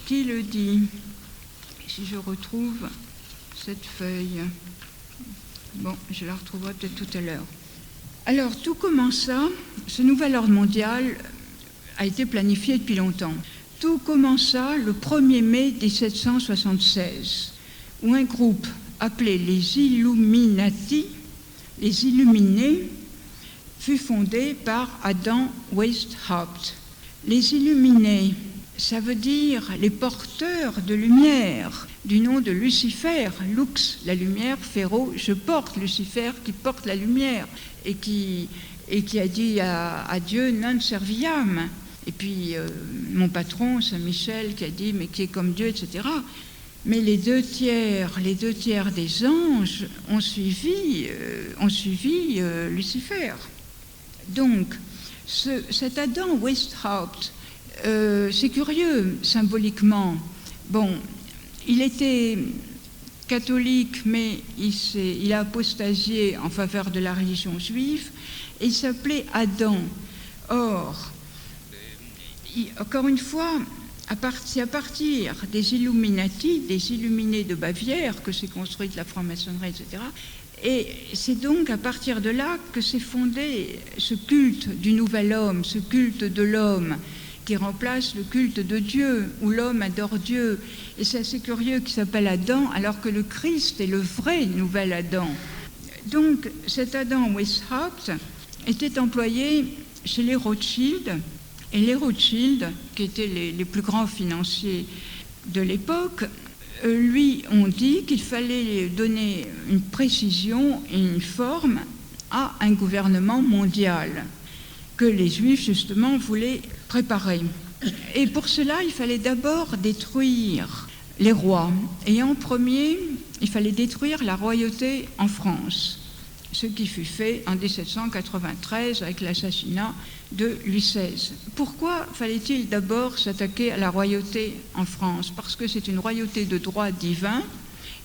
qui le dit. Si je retrouve cette feuille. Bon, je la retrouverai peut-être tout à l'heure. Alors, tout commença, ce nouvel ordre mondial a été planifié depuis longtemps. Tout commença le 1er mai 1776, où un groupe appelé les Illuminati, les Illuminés, fut fondé par Adam Weishaupt. Les Illuminés, ça veut dire les porteurs de lumière, du nom de Lucifer, lux, la lumière, Ferro, je porte Lucifer qui porte la lumière et qui a dit à Dieu non serviam. Et puis mon patron, Saint Michel, qui a dit mais qui est comme Dieu, etc. Mais les deux tiers des anges ont suivi Lucifer. Donc cet Adam Weishaupt, c'est curieux symboliquement. Bon, il était catholique, mais il a apostasié en faveur de la religion juive, et il s'appelait Adam. Or, encore une fois, c'est à partir des Illuminati, des Illuminés de Bavière, que s'est construite la franc-maçonnerie, etc. Et c'est donc à partir de là que s'est fondé ce culte du nouvel homme, ce culte de l'homme, qui remplace le culte de Dieu, où l'homme adore Dieu. Et c'est assez curieux qu'il s'appelle Adam, alors que le Christ est le vrai nouvel Adam. Donc, cet Adam Weishaupt était employé chez les Rothschild, et les Rothschild, qui étaient les plus grands financiers de l'époque, lui ont dit qu'il fallait donner une précision et une forme à un gouvernement mondial, que les Juifs, justement, voulaient préparer. Et pour cela, il fallait d'abord détruire les rois. Et en premier, il fallait détruire la royauté en France, ce qui fut fait en 1793 avec l'assassinat de Louis XVI. Pourquoi fallait-il d'abord s'attaquer à la royauté en France? Parce que c'est une royauté de droit divin,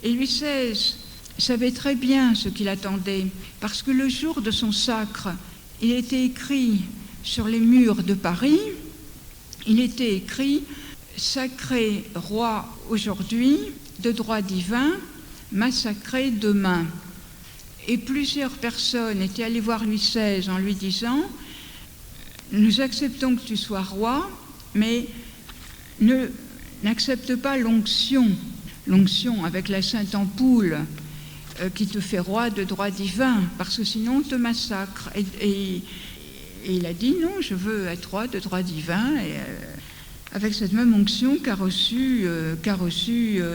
et Louis XVI savait très bien ce qu'il attendait, parce que le jour de son sacre, il était écrit sur les murs de Paris, il était écrit « Sacré roi aujourd'hui, de droit divin, massacré demain ». Et plusieurs personnes étaient allées voir Louis XVI en lui disant « Nous acceptons que tu sois roi, mais n'accepte pas l'onction avec la sainte ampoule qui te fait roi de droit divin, parce que sinon on te massacre. » Et il a dit « Non, je veux être roi de droit divin. » avec cette même onction qu'a reçu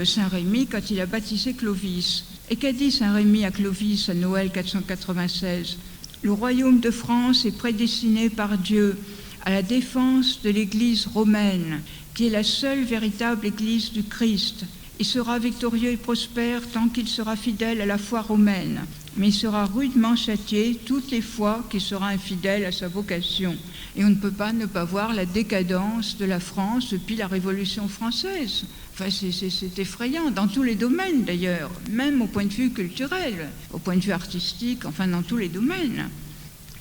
Saint Rémy quand il a baptisé Clovis. Et qu'a dit Saint Rémy à Clovis à Noël 496 ? Le royaume de France est prédestiné par Dieu à la défense de l'Église romaine, qui est la seule véritable Église du Christ. Il sera victorieux et prospère tant qu'il sera fidèle à la foi romaine, mais il sera rudement châtié toutes les fois qu'il sera infidèle à sa vocation. Et on ne peut pas ne pas voir la décadence de la France depuis la Révolution française. Enfin, c'est effrayant, dans tous les domaines d'ailleurs, même au point de vue culturel, au point de vue artistique, enfin dans tous les domaines.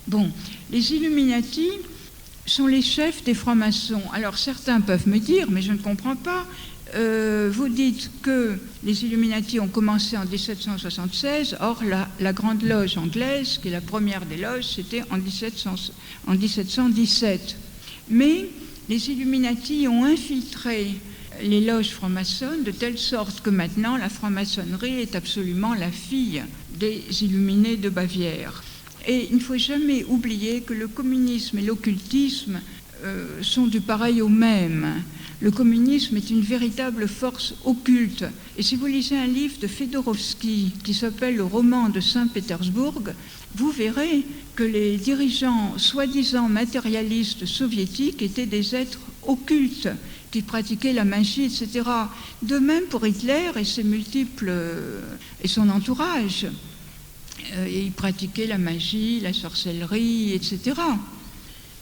Bon, les Illuminati sont les chefs des francs-maçons. Alors certains peuvent me dire, mais je ne comprends pas, vous dites que les Illuminati ont commencé en 1776, or la Grande Loge anglaise, qui est la première des loges, c'était en 1717. Mais les Illuminati ont infiltré les loges francs-maçonnes de telle sorte que maintenant la franc-maçonnerie est absolument la fille des Illuminés de Bavière. Et il ne faut jamais oublier que le communisme et l'occultisme sont du pareil au même. Le communisme est une véritable force occulte. Et si vous lisez un livre de Fedorovski qui s'appelle Le roman de Saint-Pétersbourg, vous verrez que les dirigeants soi-disant matérialistes soviétiques étaient des êtres occultes qui pratiquaient la magie, etc. De même pour Hitler et ses multiples et son entourage. Ils pratiquaient la magie, la sorcellerie, etc.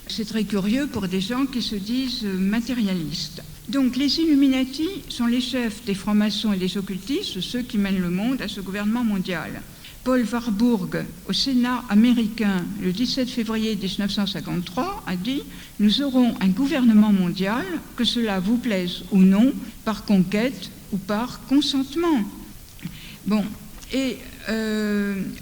C'est très curieux pour des gens qui se disent matérialistes. Donc les Illuminati sont les chefs des francs-maçons et des occultistes, ceux qui mènent le monde à ce gouvernement mondial. Paul Warburg, au Sénat américain, le 17 février 1953, a dit « Nous aurons un gouvernement mondial, que cela vous plaise ou non, par conquête ou par consentement. » Bon, et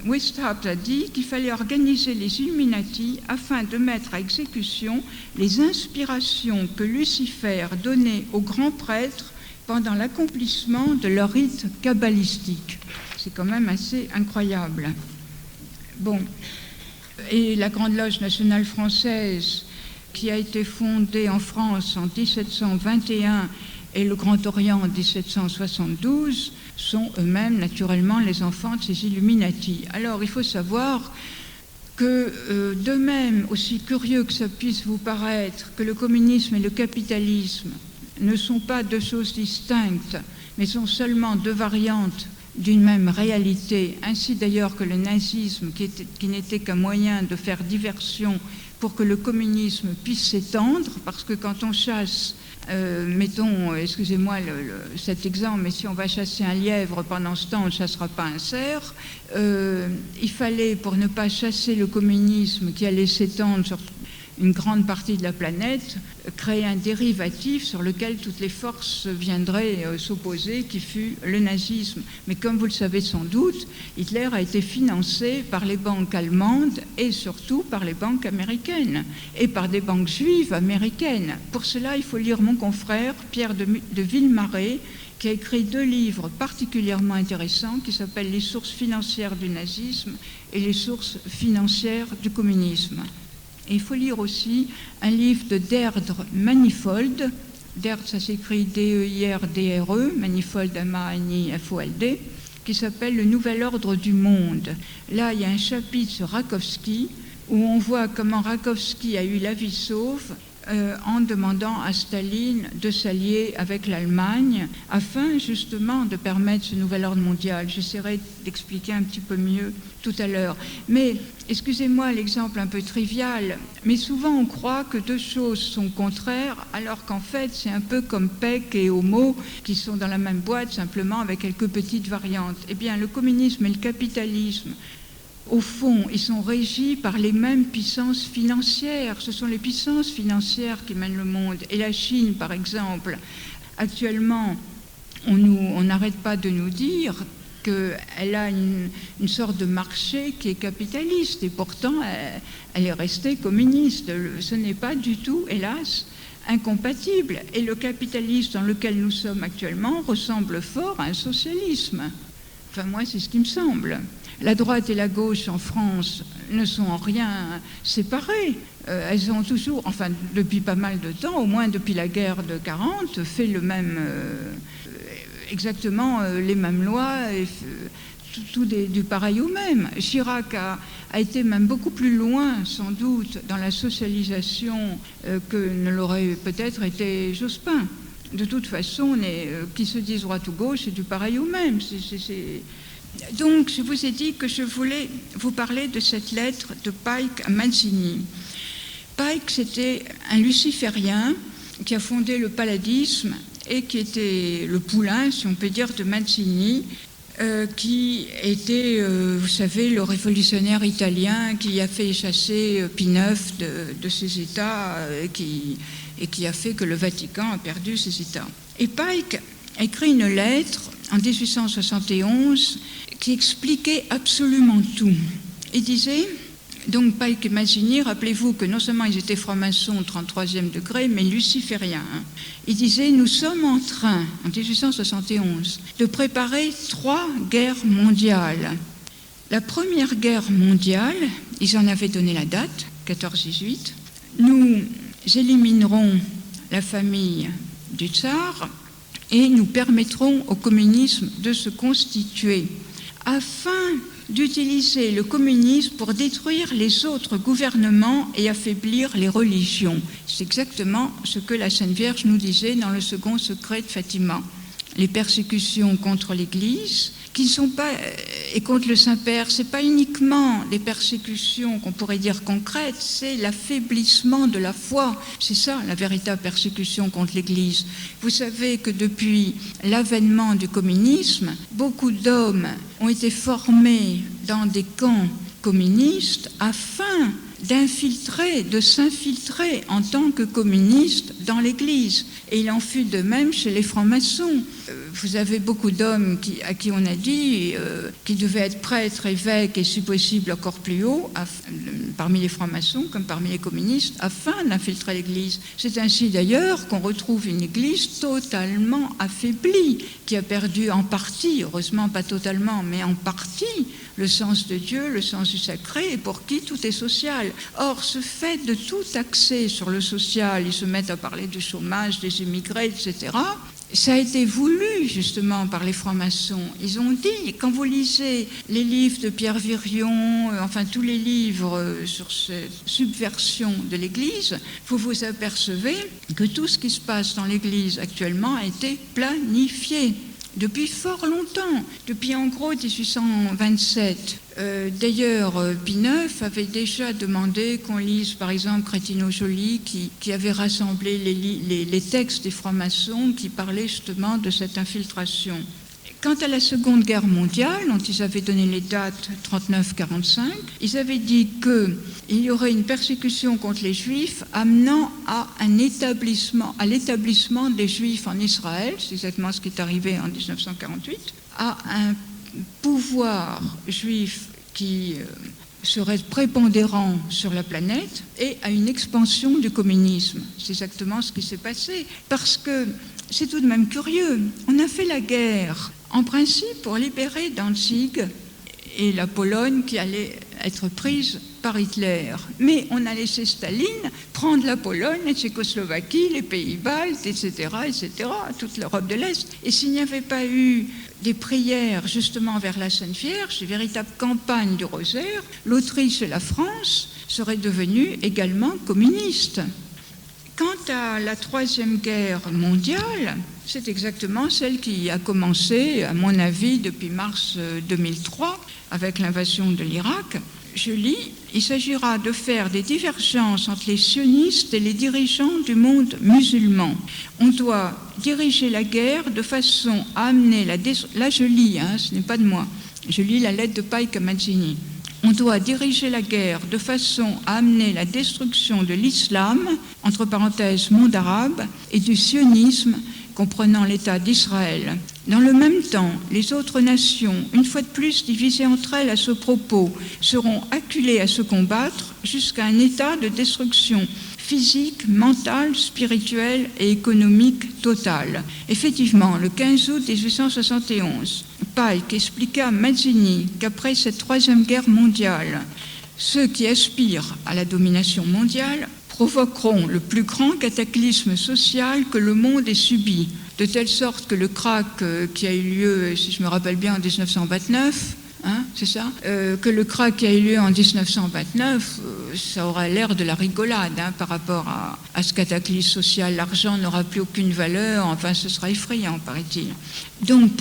Weishaupt a dit qu'il fallait organiser les Illuminati afin de mettre à exécution les inspirations que Lucifer donnait aux grands prêtres pendant l'accomplissement de leur rite kabbalistique. C'est quand même assez incroyable. Bon, et la Grande Loge nationale française, qui a été fondée en France en 1721 et le Grand Orient en 1772, sont eux-mêmes naturellement les enfants de ces Illuminati. Alors il faut savoir que de même, aussi curieux que ça puisse vous paraître, que le communisme et le capitalisme ne sont pas deux choses distinctes, mais sont seulement deux variantes d'une même réalité, ainsi d'ailleurs que le nazisme, qui n'était qu'un moyen de faire diversion pour que le communisme puisse s'étendre, parce que quand on chasse, mettons, excusez-moi cet exemple, mais si on va chasser un lièvre, pendant ce temps on ne chassera pas un cerf, il fallait, pour ne pas chasser le communisme qui allait s'étendre sur une grande partie de la planète, créer un dérivatif sur lequel toutes les forces viendraient s'opposer, qui fut le nazisme. Mais comme vous le savez sans doute, Hitler a été financé par les banques allemandes et surtout par les banques américaines et par des banques juives américaines. Pour cela, il faut lire mon confrère Pierre de Villemarais, qui a écrit 2 livres particulièrement intéressants qui s'appellent « Les sources financières du nazisme » et « Les sources financières du communisme ». Et il faut lire aussi un livre de Deirdre Manifold. Deirdre, ça s'écrit D-E-I-R-D-R-E, Manifold, M-A-N-I-F-O-L-D, qui s'appelle « Le nouvel ordre du monde ». Là, il y a un chapitre sur Rakowski, où on voit comment Rakowski a eu la vie sauve en demandant à Staline de s'allier avec l'Allemagne afin justement de permettre ce nouvel ordre mondial. J'essaierai d'expliquer un petit peu mieux tout à l'heure. Mais, excusez-moi l'exemple un peu trivial, mais souvent on croit que 2 choses sont contraires alors qu'en fait c'est un peu comme Peck et Homo qui sont dans la même boîte simplement avec quelques petites variantes. Eh bien, le communisme et le capitalisme, au fond, ils sont régis par les mêmes puissances financières. Ce sont les puissances financières qui mènent le monde. Et la Chine, par exemple, actuellement, on n'arrête pas de nous dire qu'elle a une sorte de marché qui est capitaliste. Et pourtant, elle est restée communiste. Ce n'est pas du tout, hélas, incompatible. Et le capitalisme dans lequel nous sommes actuellement ressemble fort à un socialisme. Enfin, moi, c'est ce qui me semble. La droite et la gauche en France ne sont en rien séparées. Elles ont toujours, enfin depuis pas mal de temps, au moins depuis la guerre de 40, fait le même, exactement les mêmes lois, et du pareil au même. Chirac a été même beaucoup plus loin, sans doute, dans la socialisation que ne l'aurait peut-être été Jospin. De toute façon, qui se dise droite ou gauche, c'est du pareil au même. Donc, je vous ai dit que je voulais vous parler de cette lettre de Pike à Mazzini. Pike, c'était un luciférien qui a fondé le palladisme et qui était le poulain, si on peut dire, de Mazzini, qui était, vous savez, le révolutionnaire italien qui a fait chasser Pie IX de ses États et qui a fait que le Vatican a perdu ses États. Et Pike a écrit une lettre en 1871 qui expliquait absolument tout. Il disait, donc Pike et Mazzini, rappelez-vous que non seulement ils étaient francs-maçons au 33e degré, mais lucifériens. Il disait, nous sommes en train, en 1871, de préparer 3 guerres mondiales. La première guerre mondiale, ils en avaient donné la date, 14-18, nous éliminerons la famille du tsar et nous permettrons au communisme de se constituer afin d'utiliser le communisme pour détruire les autres gouvernements et affaiblir les religions. C'est exactement ce que la Sainte Vierge nous disait dans le second secret de Fatima. Les persécutions contre l'Église, qui ne sont pas, et contre le Saint-Père, ce n'est pas uniquement des persécutions qu'on pourrait dire concrètes, c'est l'affaiblissement de la foi. C'est ça la véritable persécution contre l'Église. Vous savez que depuis l'avènement du communisme, beaucoup d'hommes ont été formés dans des camps communistes afin de s'infiltrer en tant que communiste dans l'Église. Et il en fut de même chez les francs-maçons. Vous avez beaucoup d'hommes à qui on a dit qu'ils devaient être prêtres, évêques et si possible encore plus haut, parmi les francs-maçons comme parmi les communistes, afin d'infiltrer l'Église. C'est ainsi d'ailleurs qu'on retrouve une Église totalement affaiblie, qui a perdu en partie, heureusement pas totalement, mais en partie, le sens de Dieu, le sens du sacré, et pour qui tout est social. Or, ce fait de tout axer sur le social, ils se mettent à parler du chômage, des immigrés, etc., ça a été voulu justement par les francs-maçons. Ils ont dit, quand vous lisez les livres de Pierre Virion, enfin tous les livres sur cette subversion de l'Église, vous vous apercevez que tout ce qui se passe dans l'Église actuellement a été planifié. Depuis fort longtemps, depuis en gros 1827. D'ailleurs, Pie IX avait déjà demandé qu'on lise par exemple Crétino-Joly qui avait rassemblé les textes des francs-maçons qui parlaient justement de cette infiltration. Quant à la Seconde Guerre mondiale, dont ils avaient donné les dates 39-45, ils avaient dit qu'il y aurait une persécution contre les Juifs amenant à l'établissement des Juifs en Israël, c'est exactement ce qui est arrivé en 1948, à un pouvoir juif qui serait prépondérant sur la planète et à une expansion du communisme. C'est exactement ce qui s'est passé. Parce que c'est tout de même curieux. On a fait la guerre, en principe, pour libérer Danzig et la Pologne qui allait être prise par Hitler. Mais on a laissé Staline prendre la Pologne, la Tchécoslovaquie, les Pays-Baltes, etc., toute l'Europe de l'Est. Et s'il n'y avait pas eu des prières justement vers la Sainte Vierge, des véritables campagnes du rosaire, l'Autriche et la France seraient devenues également communistes. Quant à la Troisième Guerre mondiale, c'est exactement celle qui a commencé, à mon avis, depuis mars 2003, avec l'invasion de l'Irak. Je lis, il s'agira de faire des divergences entre les sionistes et les dirigeants du monde musulman. On doit diriger la guerre de façon à amener là je lis, ce n'est pas de moi, je lis la lettre de Pike à Mazzini. On doit diriger la guerre de façon à amener la destruction de l'islam, entre parenthèses monde arabe, et du sionisme, comprenant l'État d'Israël. Dans le même temps, les autres nations, une fois de plus divisées entre elles à ce propos, seront acculées à se combattre jusqu'à un état de destruction physique, mentale, spirituelle et économique totale. Effectivement, le 15 août 1871, Pike expliqua à Mazzini qu'après cette Troisième Guerre mondiale, ceux qui aspirent à la domination mondiale provoqueront le plus grand cataclysme social que le monde ait subi, de telle sorte que le krach qui a eu lieu, si je me rappelle bien, en 1929, c'est ça, que le krach qui a eu lieu en 1929, ça aura l'air de la rigolade par rapport à ce cataclysme social. L'argent n'aura plus aucune valeur, enfin ce sera effrayant, paraît-il. Donc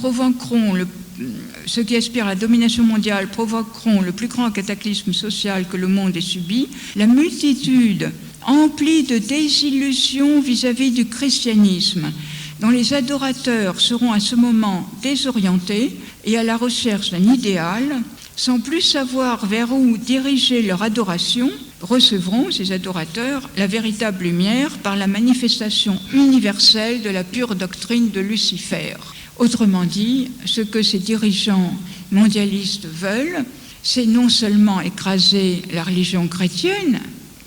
ceux qui aspirent à la domination mondiale provoqueront le plus grand cataclysme social que le monde ait subi. La multitude emplie de désillusions vis-à-vis du christianisme, dont les adorateurs seront à ce moment désorientés et à la recherche d'un idéal, sans plus savoir vers où diriger leur adoration, recevront, ces adorateurs, la véritable lumière par la manifestation universelle de la pure doctrine de Lucifer. Autrement dit, ce que ces dirigeants mondialistes veulent, c'est non seulement écraser la religion chrétienne,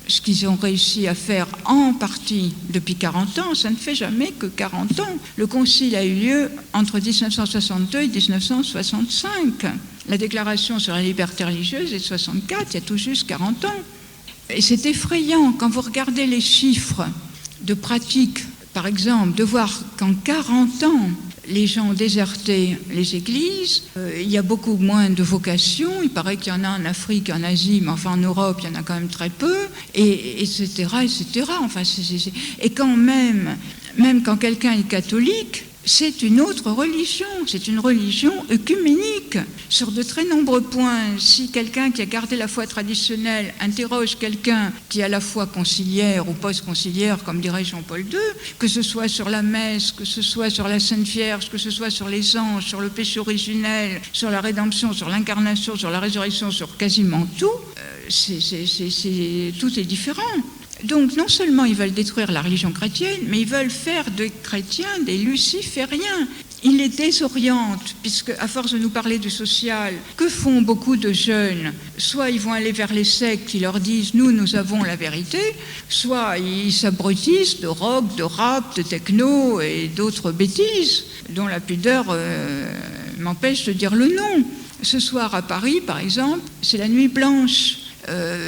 ce qu'ils ont réussi à faire en partie depuis 40 ans, ça ne fait jamais que 40 ans. Le concile a eu lieu entre 1962 et 1965. La déclaration sur la liberté religieuse est de 64, il y a tout juste 40 ans. Et c'est effrayant quand vous regardez les chiffres de pratique, par exemple, de voir qu'en 40 ans, les gens ont déserté les églises, il y a beaucoup moins de vocations, il paraît qu'il y en a en Afrique, en Asie, mais enfin en Europe, il y en a quand même très peu, et etc., etc. Enfin, et quand même quand quelqu'un est catholique, c'est une autre religion, c'est une religion œcuménique. Sur de très nombreux points, si quelqu'un qui a gardé la foi traditionnelle interroge quelqu'un qui est à la fois conciliaire ou post-conciliaire, comme dirait Jean-Paul II, que ce soit sur la messe, que ce soit sur la Sainte Vierge, que ce soit sur les anges, sur le péché originel, sur la rédemption, sur l'incarnation, sur la résurrection, sur quasiment tout, tout est différent. Donc, non seulement ils veulent détruire la religion chrétienne, mais ils veulent faire des chrétiens des lucifériens. Ils les désorientent, puisque, à force de nous parler du social, que font beaucoup de jeunes? Soit ils vont aller vers les sectes qui leur disent « nous avons la vérité », soit ils s'abrutissent de rock, de rap, de techno et d'autres bêtises, dont la pudeur m'empêche de dire le nom. Ce soir à Paris, par exemple, c'est la nuit blanche.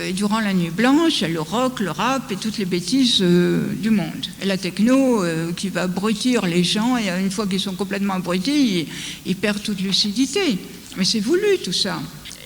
Et durant la nuit blanche, il y a le rock, le rap et toutes les bêtises du monde. Et la techno qui va abrutir les gens, et une fois qu'ils sont complètement abrutis, ils perdent toute lucidité. Mais c'est voulu tout ça.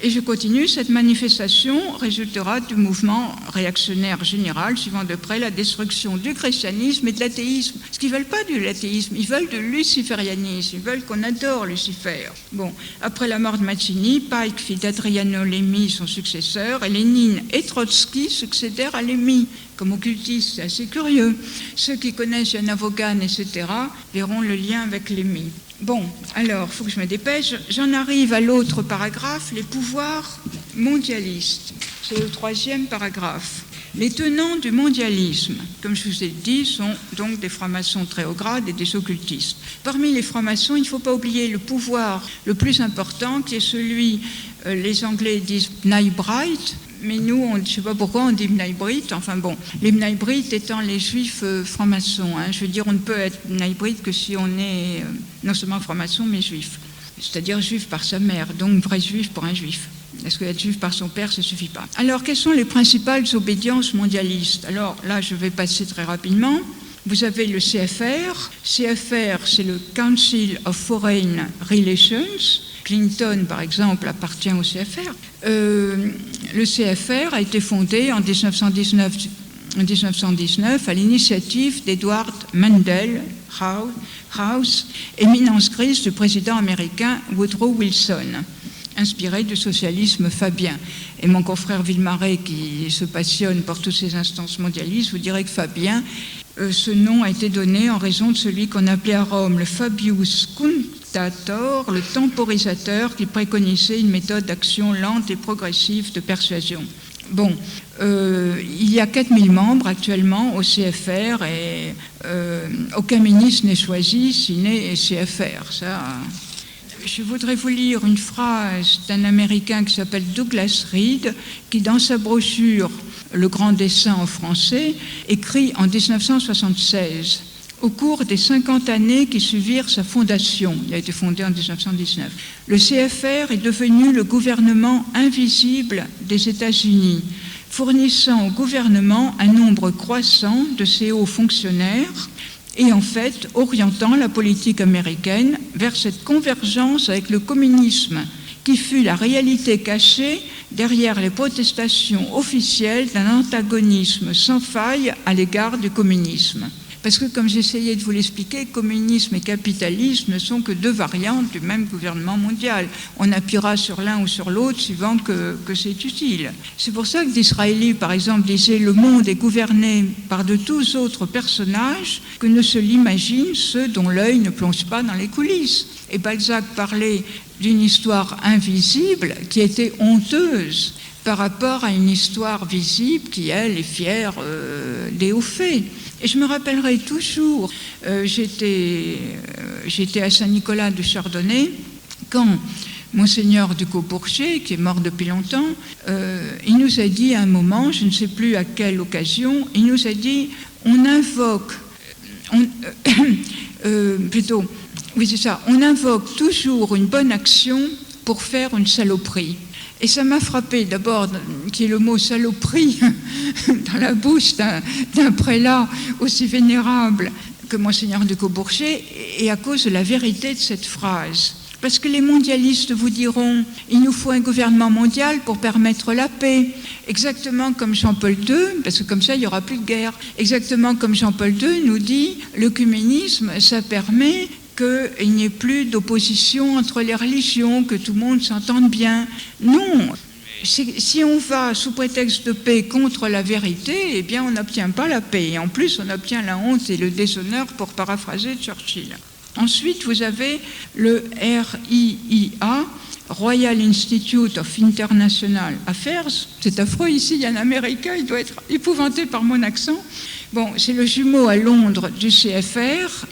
Et je continue, cette manifestation résultera du mouvement réactionnaire général, suivant de près la destruction du christianisme et de l'athéisme. Parce qu'ils ne veulent pas de l'athéisme, ils veulent de luciférianisme, ils veulent qu'on adore Lucifer. Bon, après la mort de Mazzini, Pike fit d'Adriano Lemmi son successeur, et Lénine et Trotsky succédèrent à Lemmi. Comme occultiste, c'est assez curieux. Ceux qui connaissent Jana Vaughan, etc., verront le lien avec Lemmi. Bon, alors, il faut que je me dépêche. J'en arrive à l'autre paragraphe, les pouvoirs mondialistes. C'est le 3e paragraphe. Les tenants du mondialisme, comme je vous ai dit, sont donc des francs-maçons très haut grade et des occultistes. Parmi les francs-maçons, il ne faut pas oublier le pouvoir le plus important, qui est celui, les Anglais disent B'nai-B'rith, mais nous, je ne sais pas pourquoi on dit B'nai-B'rith, enfin bon, les B'nai-B'rith étant les juifs francs-maçons. Je veux dire, on ne peut être B'nai-B'rith que si on est non seulement franc-maçon, mais juif. C'est-à-dire juif par sa mère, donc vrai juif pour un juif. Parce qu'être juif par son père, ça ne suffit pas. Alors, quelles sont les principales obédiences mondialistes? Alors là, je vais passer très rapidement. Vous avez le CFR. CFR, c'est le Council of Foreign Relations. Clinton, par exemple, appartient au CFR. Le CFR a été fondé en 1919 à l'initiative d'Edward Mandell House, éminence grise du président américain Woodrow Wilson, inspiré du socialisme fabien. Et mon confrère Villemaret, qui se passionne pour toutes ces instances mondialistes, vous dirait que Fabien, ce nom a été donné en raison de celui qu'on appelait à Rome le Fabius Cunctator, le temporisateur, qui préconisait une méthode d'action lente et progressive de persuasion. Bon, il y a 4000 membres actuellement au CFR et aucun ministre n'est choisi s'il n'est CFR. Ça, je voudrais vous lire une phrase d'un Américain qui s'appelle Douglas Reed, qui dans sa brochure « Le grand dessin en français » écrit en 1976 au cours des 50 années qui suivirent sa fondation. Il a été fondé en 1919. Le CFR est devenu le gouvernement invisible des États-Unis, fournissant au gouvernement un nombre croissant de ses hauts fonctionnaires et en fait orientant la politique américaine vers cette convergence avec le communisme qui fut la réalité cachée derrière les protestations officielles d'un antagonisme sans faille à l'égard du communisme. Parce que, comme j'essayais de vous l'expliquer, communisme et capitalisme ne sont que deux variantes du même gouvernement mondial. On appuiera sur l'un ou sur l'autre suivant que c'est utile. C'est pour ça que Disraeli, par exemple, disait « Le monde est gouverné par de tous autres personnages que ne se l'imaginent ceux dont l'œil ne plonge pas dans les coulisses ». Et Balzac parlait d'une histoire invisible qui était honteuse par rapport à une histoire visible qui, elle, est fière des hauts faits. Et je me rappellerai toujours, j'étais à Saint-Nicolas de Chardonnay, quand Monseigneur Ducos-Bourget, qui est mort depuis longtemps, il nous a dit à un moment, je ne sais plus à quelle occasion, il nous a dit, on invoque toujours une bonne action pour faire une saloperie. Et ça m'a frappé d'abord qu'il y ait le mot saloperie dans la bouche d'un prélat aussi vénérable que Monseigneur Ducos-Bourget, et à cause de la vérité de cette phrase. Parce que les mondialistes vous diront « il nous faut un gouvernement mondial pour permettre la paix », exactement comme Jean-Paul II, parce que comme ça il n'y aura plus de guerre, exactement comme Jean-Paul II nous dit « l'œcuménisme, ça permet qu'il n'y ait plus d'opposition entre les religions, que tout le monde s'entende bien ». Non, si on va sous prétexte de paix contre la vérité, eh bien on n'obtient pas la paix. Et en plus, on obtient la honte et le déshonneur, pour paraphraser Churchill. Ensuite, vous avez le RIIA, Royal Institute of International Affairs. C'est affreux, ici, il y a un Américain, il doit être épouvanté par mon accent. Bon, c'est le jumeau à Londres du CFR.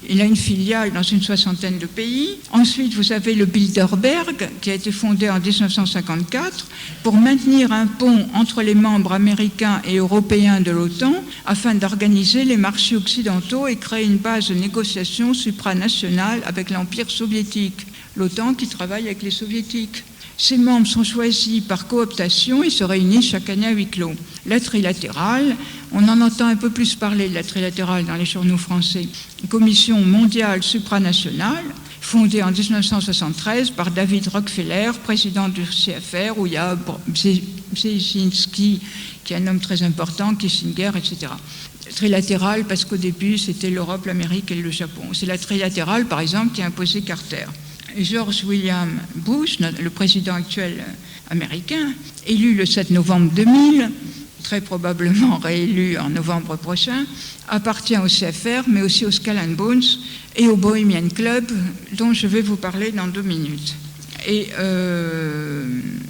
Il a une filiale dans une 60aine de pays. Ensuite, vous avez le Bilderberg, qui a été fondé en 1954 pour maintenir un pont entre les membres américains et européens de l'OTAN afin d'organiser les marchés occidentaux et créer une base de négociation supranationale avec l'Empire soviétique. L'OTAN qui travaille avec les soviétiques. Ces membres sont choisis par cooptation et se réunissent chaque année à huis clos. La trilatérale, on en entend un peu plus parler de la trilatérale dans les journaux français. Une commission mondiale supranationale, fondée en 1973 par David Rockefeller, président du CFR, où il y a Brzezinski, qui est un homme très important, Kissinger, etc. Trilatérale, parce qu'au début, c'était l'Europe, l'Amérique et le Japon. C'est la trilatérale, par exemple, qui a imposé Carter. George William Bush, le président actuel américain, élu le 7 novembre 2000, très probablement réélu en novembre prochain, appartient au CFR, mais aussi au Skull and Bones et au Bohemian Club, dont je vais vous parler dans 2 minutes. Et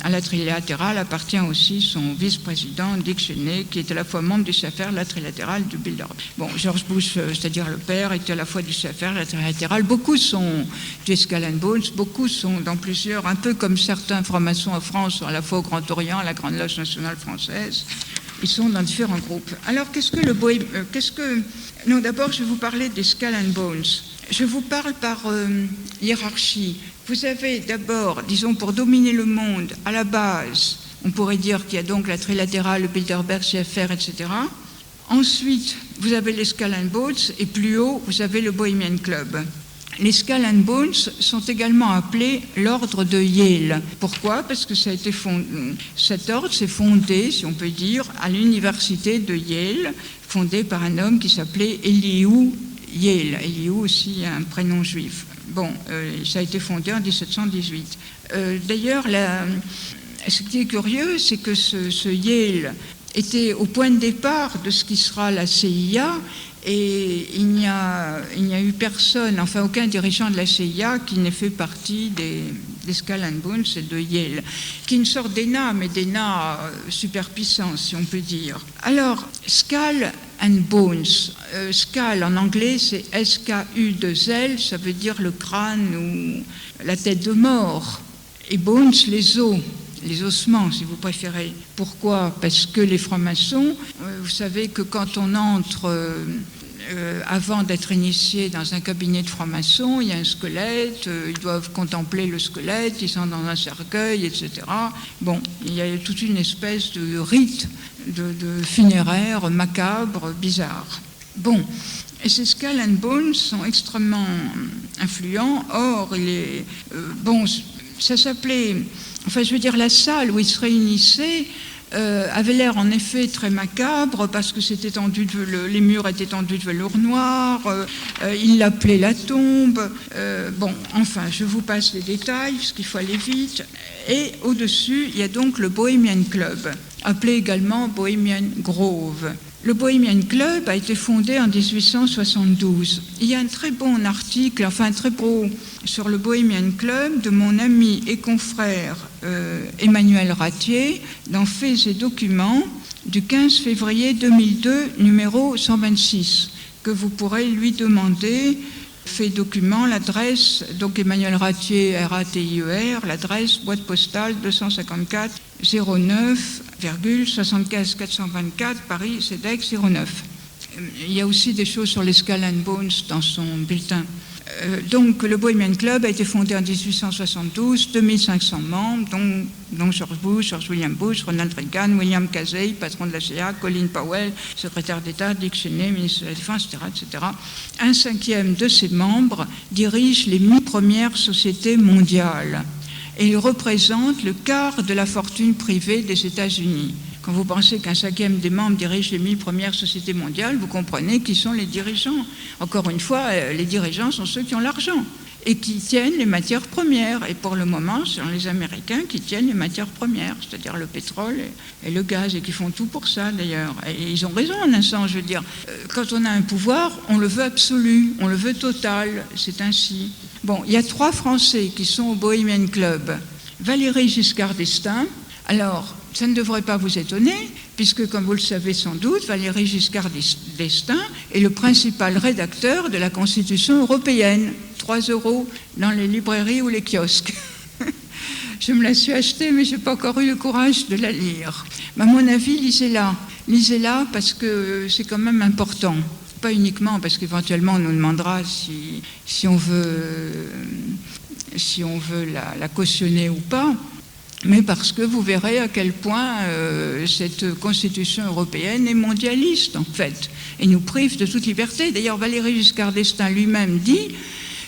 à la trilatérale appartient aussi son vice-président Dick Cheney, qui est à la fois membre du CFR, la trilatérale du Bilderberg. Bon, George Bush, c'est-à-dire le père, était à la fois du CFR, la trilatérale. Beaucoup sont du Skull and Bones, beaucoup sont dans plusieurs, un peu comme certains francs-maçons en France, sont à la fois au Grand Orient, à la Grande Loge nationale française. Ils sont dans différents groupes. Alors, Non, d'abord, je vais vous parler des Skull and Bones. Je vous parle par hiérarchie. Vous avez d'abord, disons, pour dominer le monde, à la base, on pourrait dire qu'il y a donc la trilatérale, le Bilderberg, CFR, etc. Ensuite, vous avez les Skull and Bones, et plus haut, vous avez le Bohemian Club. Les Skull and Bones sont également appelés l'ordre de Yale. Pourquoi ? Parce que ça a été cet ordre s'est fondé, si on peut dire, à l'université de Yale, fondée par un homme qui s'appelait Elihu Yale. Elihu aussi un prénom juif. Bon, ça a été fondé en 1718. D'ailleurs, ce qui est curieux, c'est que ce Yale était au point de départ de ce qui sera la CIA, et il n'y a eu personne, enfin aucun dirigeant de la CIA qui n'ait fait partie des Skull and Bones et de Yale, qui est une sorte d'ENA, mais d'ENA superpuissant, si on peut dire. Alors, Skull and Bones. Skull en anglais, c'est S-K-U-2-L, ça veut dire le crâne ou la tête de mort. Et Bones, les os. Les ossements, si vous préférez. Pourquoi ? Parce que les francs-maçons, vous savez que quand on entre, avant d'être initié dans un cabinet de francs-maçons, il y a un squelette, ils doivent contempler le squelette, ils sont dans un cercueil, etc. Bon, il y a toute une espèce de rite de funéraire macabre, bizarre. Bon, et ces Skull and Bones sont extrêmement influents. Or, ça s'appelait, enfin je veux dire la salle où ils se réunissaient avait l'air en effet très macabre parce que les murs étaient tendus de velours noir, ils l'appelaient la tombe. Bon, enfin, je vous passe les détails parce qu'il faut aller vite. Et au-dessus, il y a donc le Bohemian Club, appelé également Bohemian Grove. Le Bohemian Club a été fondé en 1872. Il y a un très bon article, enfin très beau, sur le Bohemian Club de mon ami et confrère Emmanuel Ratier dans Faits et Documents du 15 février 2002, numéro 126, que vous pourrez lui demander. Faits et Documents, l'adresse, donc Emmanuel Ratier, R-A-T-I-E-R, l'adresse boîte postale 254 09 75 424 Paris CEDEX 09. Il y a aussi des choses sur les Skull and Bones dans son bulletin. Donc le Bohemian Club a été fondé en 1872, 2500 membres, dont George Bush, George William Bush, Ronald Reagan, William Casey, patron de la CIA, Colin Powell, secrétaire d'État, Dick Cheney, ministre de la Défense, etc. Un cinquième de ses membres dirige les 1000 premières sociétés mondiales. Et il représente le quart de la fortune privée des États-Unis. Quand vous pensez qu'un cinquième des membres dirige les 1000 premières sociétés mondiales, vous comprenez qui sont les dirigeants. Encore une fois, les dirigeants sont ceux qui ont l'argent et qui tiennent les matières premières. Et pour le moment, ce sont les Américains qui tiennent les matières premières, c'est-à-dire le pétrole et le gaz, et qui font tout pour ça d'ailleurs. Et ils ont raison en un sens, je veux dire. Quand on a un pouvoir, on le veut absolu, on le veut total, c'est ainsi. Bon, il y a 3 Français qui sont au Bohemian Club. Valéry Giscard d'Estaing. Alors, ça ne devrait pas vous étonner, puisque, comme vous le savez sans doute, Valéry Giscard d'Estaing est le principal rédacteur de la Constitution européenne. 3 € dans les librairies ou les kiosques. Je me la suis achetée, mais je n'ai pas encore eu le courage de la lire. Mais à mon avis, lisez-la. Lisez-la parce que c'est quand même important. Pas uniquement parce qu'éventuellement on nous demandera si on veut la cautionner ou pas, mais parce que vous verrez à quel point cette Constitution européenne est mondialiste en fait et nous prive de toute liberté. D'ailleurs, Valéry Giscard d'Estaing lui-même dit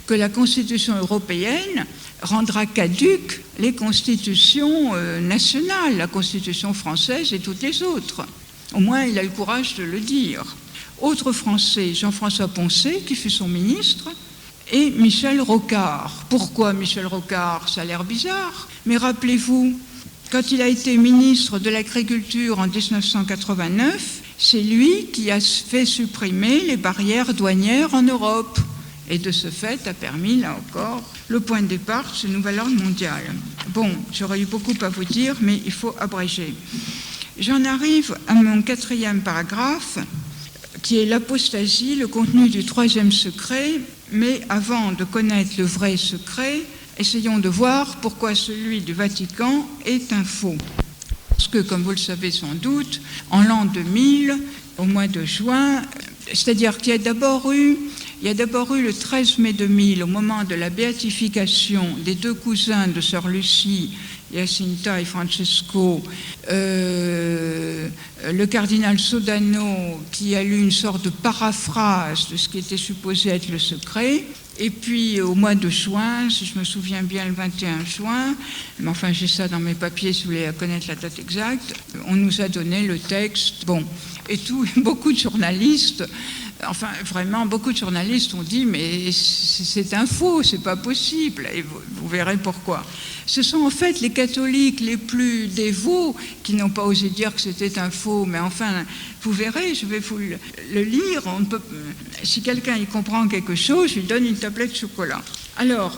que la Constitution européenne rendra caduques les constitutions nationales, la Constitution française et toutes les autres. Au moins, il a le courage de le dire. Autre Français, Jean-François Poncet, qui fut son ministre, et Michel Rocard. Pourquoi Michel Rocard? Ça a l'air bizarre, mais rappelez-vous, quand il a été ministre de l'Agriculture en 1989, c'est lui qui a fait supprimer les barrières douanières en Europe. Et de ce fait a permis, là encore, le point de départ de ce nouvel ordre mondial. Bon, j'aurais eu beaucoup à vous dire, mais il faut abréger. J'en arrive à mon 4e paragraphe, qui est l'apostasie, le contenu du 3e secret, mais avant de connaître le vrai secret, essayons de voir pourquoi celui du Vatican est un faux. Parce que, comme vous le savez sans doute, en l'an 2000, au mois de juin, c'est-à-dire qu'il y a d'abord eu le 13 mai 2000, au moment de la béatification des 2 cousins de Sœur Lucie, Jacinta et Francesco, le cardinal Sodano qui a lu une sorte de paraphrase de ce qui était supposé être le secret. Et puis au mois de juin, si je me souviens bien, le 21 juin, mais enfin j'ai ça dans mes papiers si vous voulez connaître la date exacte, on nous a donné le texte. Bon, et beaucoup de journalistes, enfin vraiment beaucoup de journalistes ont dit mais c'est un faux, c'est pas possible, et vous verrez pourquoi. Ce sont en fait les catholiques les plus dévots qui n'ont pas osé dire que c'était un faux, mais enfin, vous verrez, je vais vous le lire. Si quelqu'un y comprend quelque chose, je lui donne une tablette de chocolat. Alors,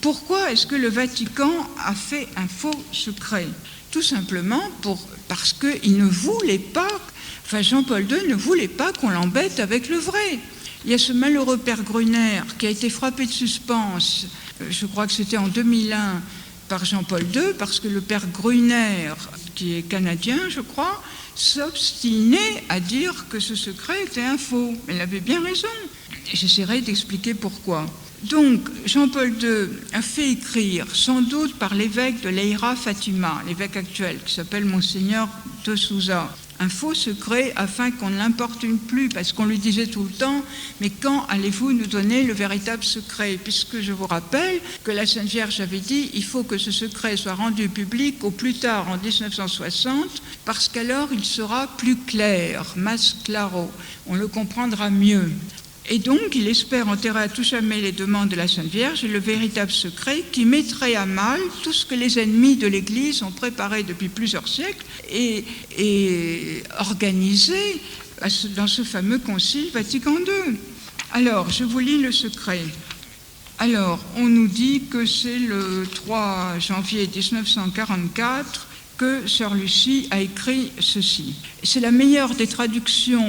pourquoi est-ce que le Vatican a fait un faux secret? Tout simplement parce qu'il ne voulait pas, enfin Jean-Paul II ne voulait pas qu'on l'embête avec le vrai. Il y a ce malheureux père Gruner qui a été frappé de suspens, je crois que c'était en 2001, par Jean-Paul II, parce que le père Gruner, qui est canadien, je crois, s'obstinait à dire que ce secret était un faux. Mais il avait bien raison. J'essaierai d'expliquer pourquoi. Donc, Jean-Paul II a fait écrire, sans doute par l'évêque de Leiria Fatima, l'évêque actuel, qui s'appelle Monseigneur de Souza, un faux secret afin qu'on ne l'importune plus, parce qu'on lui disait tout le temps, mais quand allez-vous nous donner le véritable secret? Puisque je vous rappelle que la Sainte Vierge avait dit, il faut que ce secret soit rendu public au plus tard en 1960, parce qu'alors il sera plus clair, mas claro, on le comprendra mieux. Et donc, il espère enterrer à tout jamais les demandes de la Sainte Vierge et le véritable secret qui mettrait à mal tout ce que les ennemis de l'Église ont préparé depuis plusieurs siècles et organisé dans ce fameux Concile Vatican II. Alors, je vous lis le secret. Alors, on nous dit que c'est le 3 janvier 1944 que sœur Lucie a écrit ceci. C'est la meilleure des traductions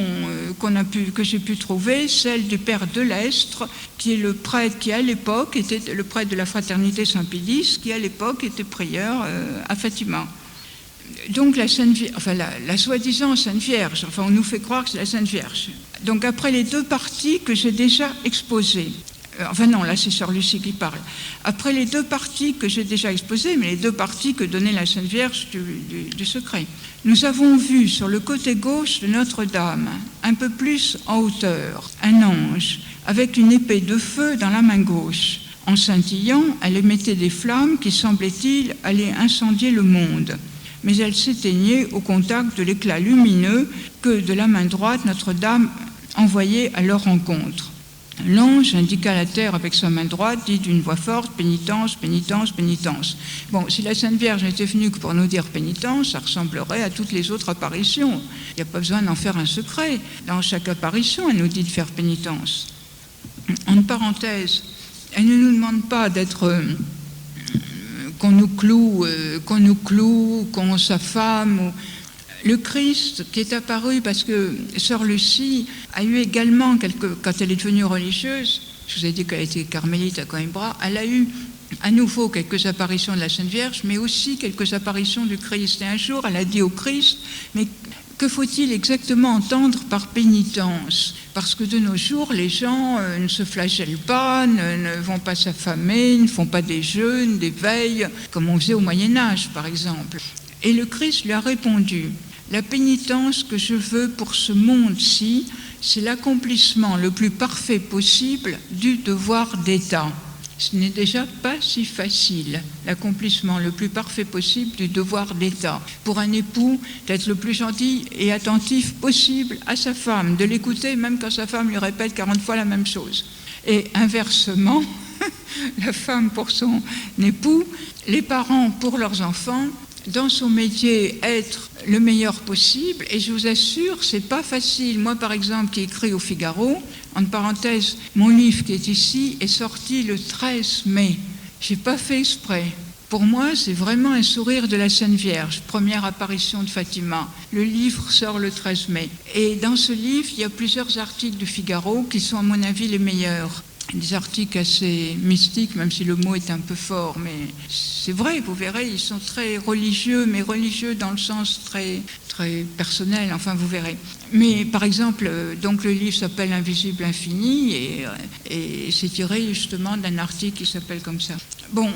que j'ai pu trouver, celle du père Delestre, qui est le prêtre qui à l'époque était le prêtre de la fraternité Saint-Pédis, qui à l'époque était prieur à Fatima. Donc la soi-disant Sainte Vierge, enfin on nous fait croire que c'est la Sainte Vierge. Donc après les deux parties que j'ai déjà exposées, enfin non, là c'est sœur Lucie qui parle. Après les deux parties que j'ai déjà exposées, mais les deux parties que donnait la Sainte Vierge du secret, nous avons vu sur le côté gauche de Notre-Dame, un peu plus en hauteur, un ange avec une épée de feu dans la main gauche. En scintillant, elle émettait des flammes qui, semblait-il, allaient incendier le monde. Mais elle s'éteignait au contact de l'éclat lumineux que de la main droite Notre-Dame envoyait à leur rencontre. L'ange indiqua la terre avec sa main droite, dit d'une voix forte, pénitence, pénitence, pénitence. Bon, si la Sainte Vierge n'était venue que pour nous dire pénitence, ça ressemblerait à toutes les autres apparitions. Il n'y a pas besoin d'en faire un secret. Dans chaque apparition, elle nous dit de faire pénitence. En parenthèse, elle ne nous demande pas d'être... qu'on nous cloue, qu'on s'affame... Le Christ qui est apparu, parce que sœur Lucie a eu également, quand elle est devenue religieuse, je vous ai dit qu'elle était carmélite à Coimbra, elle a eu à nouveau quelques apparitions de la Sainte Vierge, mais aussi quelques apparitions du Christ. Et un jour, elle a dit au Christ, mais que faut-il exactement entendre par pénitence? Parce que de nos jours, les gens ne se flagellent pas, ne vont pas s'affamer, ne font pas des jeûnes, des veilles, comme on faisait au Moyen-Âge, par exemple. Et le Christ lui a répondu, la pénitence que je veux pour ce monde-ci, c'est l'accomplissement le plus parfait possible du devoir d'État. Ce n'est déjà pas si facile, l'accomplissement le plus parfait possible du devoir d'État. Pour un époux, d'être le plus gentil et attentif possible à sa femme, de l'écouter même quand sa femme lui répète 40 fois la même chose. Et inversement, la femme pour son époux, les parents pour leurs enfants, dans son métier, être le meilleur possible. Et je vous assure, c'est pas facile. Moi, par exemple, qui écris au Figaro, en parenthèse, mon livre qui est ici est sorti le 13 mai. J'ai pas fait exprès. Pour moi, c'est vraiment un sourire de la Sainte Vierge, première apparition de Fatima. Le livre sort le 13 mai. Et dans ce livre, il y a plusieurs articles du Figaro qui sont, à mon avis, les meilleurs. Des articles assez mystiques, même si le mot est un peu fort, mais c'est vrai, vous verrez, ils sont très religieux, mais religieux dans le sens très, très personnel, enfin vous verrez. Mais par exemple, donc le livre s'appelle Invisible Infini, et c'est tiré justement d'un article qui s'appelle comme ça. Bon.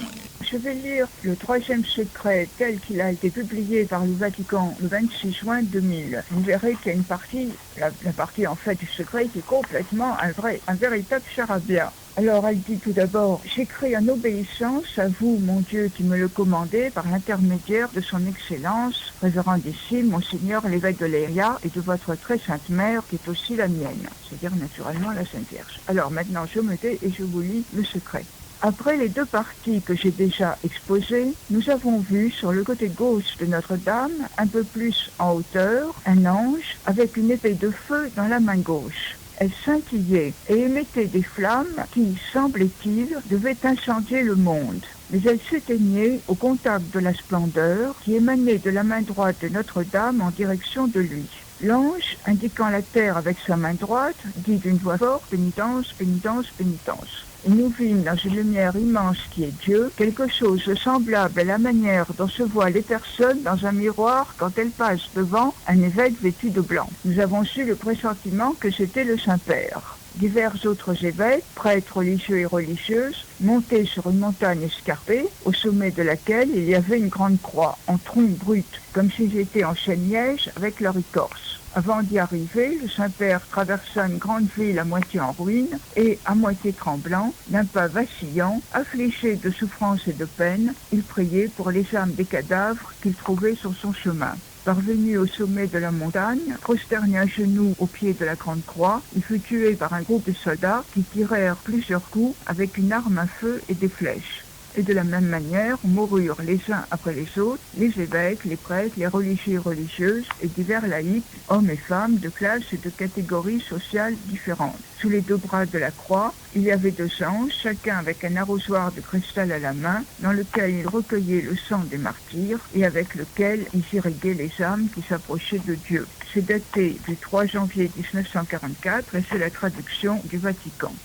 Je vais lire le troisième secret tel qu'il a été publié par le Vatican le 26 juin 2000. Vous verrez qu'il y a une partie, la partie en fait du secret qui est complètement un véritable charabia. Alors elle dit tout d'abord, j'écris en obéissance à vous, mon Dieu, qui me le commandez par l'intermédiaire de son Excellence, révérendissime, Monseigneur l'évêque de Leiria et de votre très sainte mère qui est aussi la mienne, c'est-à-dire naturellement la Sainte Vierge. Alors maintenant je me tais et je vous lis le secret. Après les deux parties que j'ai déjà exposées, nous avons vu sur le côté gauche de Notre-Dame, un peu plus en hauteur, un ange avec une épée de feu dans la main gauche. Elle scintillait et émettait des flammes qui, semblait-il, devaient incendier le monde. Mais elle s'éteignait au contact de la splendeur qui émanait de la main droite de Notre-Dame en direction de lui. L'ange, indiquant la terre avec sa main droite, dit d'une voix forte, pénitence, pénitence, pénitence. Et nous vîmes dans une lumière immense qui est Dieu, quelque chose de semblable à la manière dont se voient les personnes dans un miroir quand elles passent devant un évêque vêtu de blanc. Nous avons su le pressentiment que c'était le Saint-Père. Divers autres évêques, prêtres religieux et religieuses, montaient sur une montagne escarpée, au sommet de laquelle il y avait une grande croix, en tronc brut, comme s'ils étaient en chêne-liège avec leur écorce. Avant d'y arriver, le Saint-Père traversa une grande ville à moitié en ruine et, à moitié tremblant, d'un pas vacillant, affligé de souffrance et de peine, il priait pour les âmes des cadavres qu'il trouvait sur son chemin. Parvenu au sommet de la montagne, prosterné à genoux au pied de la grande croix, il fut tué par un groupe de soldats qui tirèrent plusieurs coups avec une arme à feu et des flèches. Et de la même manière moururent les uns après les autres, les évêques, les prêtres, les religieux et religieuses et divers laïcs, hommes et femmes de classes et de catégories sociales différentes. Sous les deux bras de la croix, il y avait deux anges, chacun avec un arrosoir de cristal à la main, dans lequel ils recueillaient le sang des martyrs et avec lequel ils irriguaient les âmes qui s'approchaient de Dieu. C'est daté du 3 janvier 1944 et c'est la traduction du Vatican.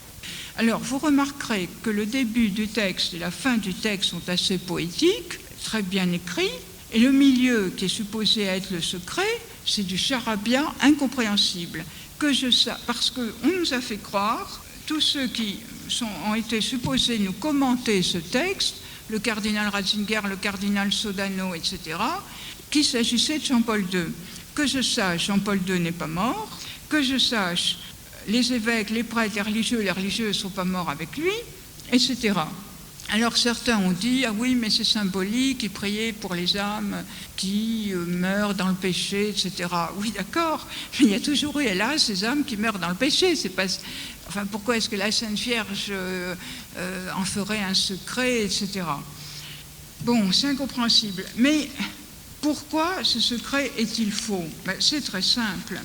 Alors, vous remarquerez que le début du texte et la fin du texte sont assez poétiques, très bien écrits, et le milieu, qui est supposé être le secret, c'est du charabia incompréhensible. Parce qu'on nous a fait croire, tous ceux qui ont été supposés nous commenter ce texte, le cardinal Ratzinger, le cardinal Sodano, etc., qu'il s'agissait de Jean-Paul II. Que je sache, Jean-Paul II n'est pas mort, que je sache, les évêques, les prêtres, les religieux ne sont pas morts avec lui, etc. Alors certains ont dit, ah oui, mais c'est symbolique, il priait pour les âmes qui meurent dans le péché, etc. Oui, d'accord, mais il y a toujours eu, hélas, ces âmes qui meurent dans le péché. C'est pas... Enfin, pourquoi est-ce que la Sainte Vierge en ferait un secret, etc. Bon, c'est incompréhensible. Mais pourquoi ce secret est-il faux? C'est très simple.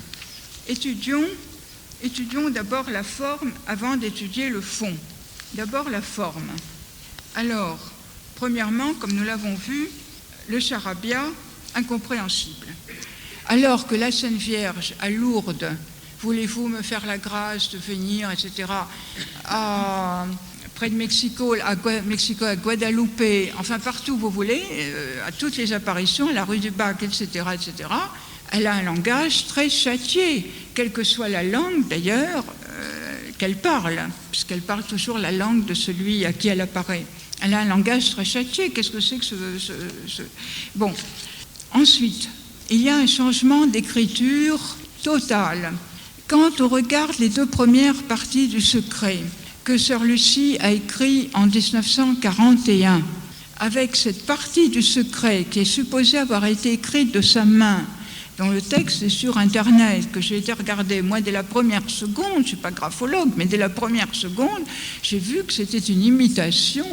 Étudions d'abord la forme avant d'étudier le fond. D'abord la forme. Alors, premièrement, comme nous l'avons vu, le charabia incompréhensible. Alors que la Sainte Vierge à Lourdes, voulez-vous me faire la grâce de venir, etc., près de Mexico, à Guadalupe, enfin partout où vous voulez, à toutes les apparitions, à la rue du Bac, etc., etc., elle a un langage très châtié, quelle que soit la langue d'ailleurs qu'elle parle, puisqu'elle parle toujours la langue de celui à qui elle apparaît. Elle a un langage très châtié. Qu'est-ce que c'est que ce... Bon. Ensuite, il y a un changement d'écriture total. Quand on regarde les deux premières parties du secret que sœur Lucie a écrit en 1941, avec cette partie du secret qui est supposée avoir été écrite de sa main, dont le texte est sur Internet, que j'ai été regarder, moi, dès la première seconde, je ne suis pas graphologue, mais dès la première seconde, j'ai vu que c'était une imitation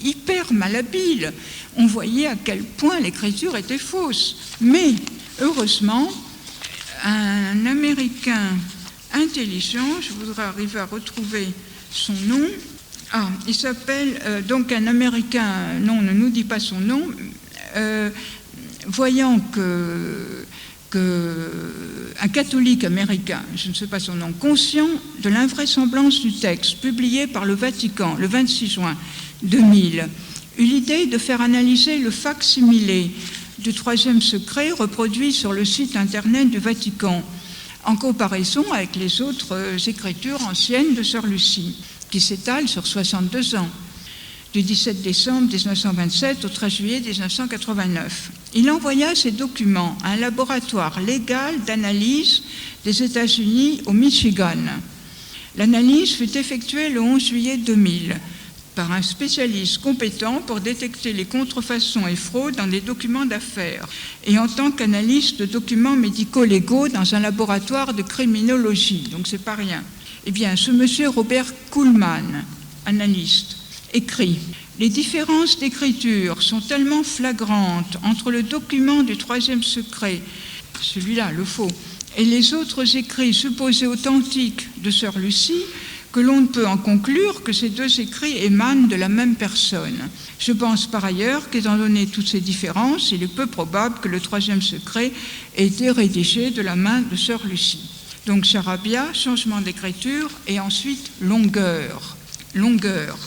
hyper malhabile. On voyait à quel point l'écriture était fausse. Mais, heureusement, un Américain intelligent, je voudrais arriver à retrouver son nom, il s'appelle, donc un Américain, non, on ne nous dit pas son nom, voyant un catholique américain, je ne sais pas son nom, conscient de l'invraisemblance du texte, publié par le Vatican le 26 juin 2000, eut l'idée de faire analyser le fac-similé du troisième secret reproduit sur le site internet du Vatican, en comparaison avec les autres écritures anciennes de sœur Lucie, qui s'étalent sur 62 ans, du 17 décembre 1927 au 13 juillet 1989. Il envoya ces documents à un laboratoire légal d'analyse des États-Unis au Michigan. L'analyse fut effectuée le 11 juillet 2000 par un spécialiste compétent pour détecter les contrefaçons et fraudes dans des documents d'affaires et en tant qu'analyste de documents médico-légaux dans un laboratoire de criminologie. Donc c'est pas rien. Eh bien, ce monsieur Robert Kuhlmann, analyste, écrit « Les différences d'écriture sont tellement flagrantes entre le document du troisième secret, celui-là, le faux, et les autres écrits supposés authentiques de sœur Lucie que l'on ne peut en conclure que ces deux écrits émanent de la même personne. Je pense par ailleurs qu'étant donné toutes ces différences, il est peu probable que le troisième secret ait été rédigé de la main de sœur Lucie. » Donc charabia, changement d'écriture, et ensuite longueur. Longueur.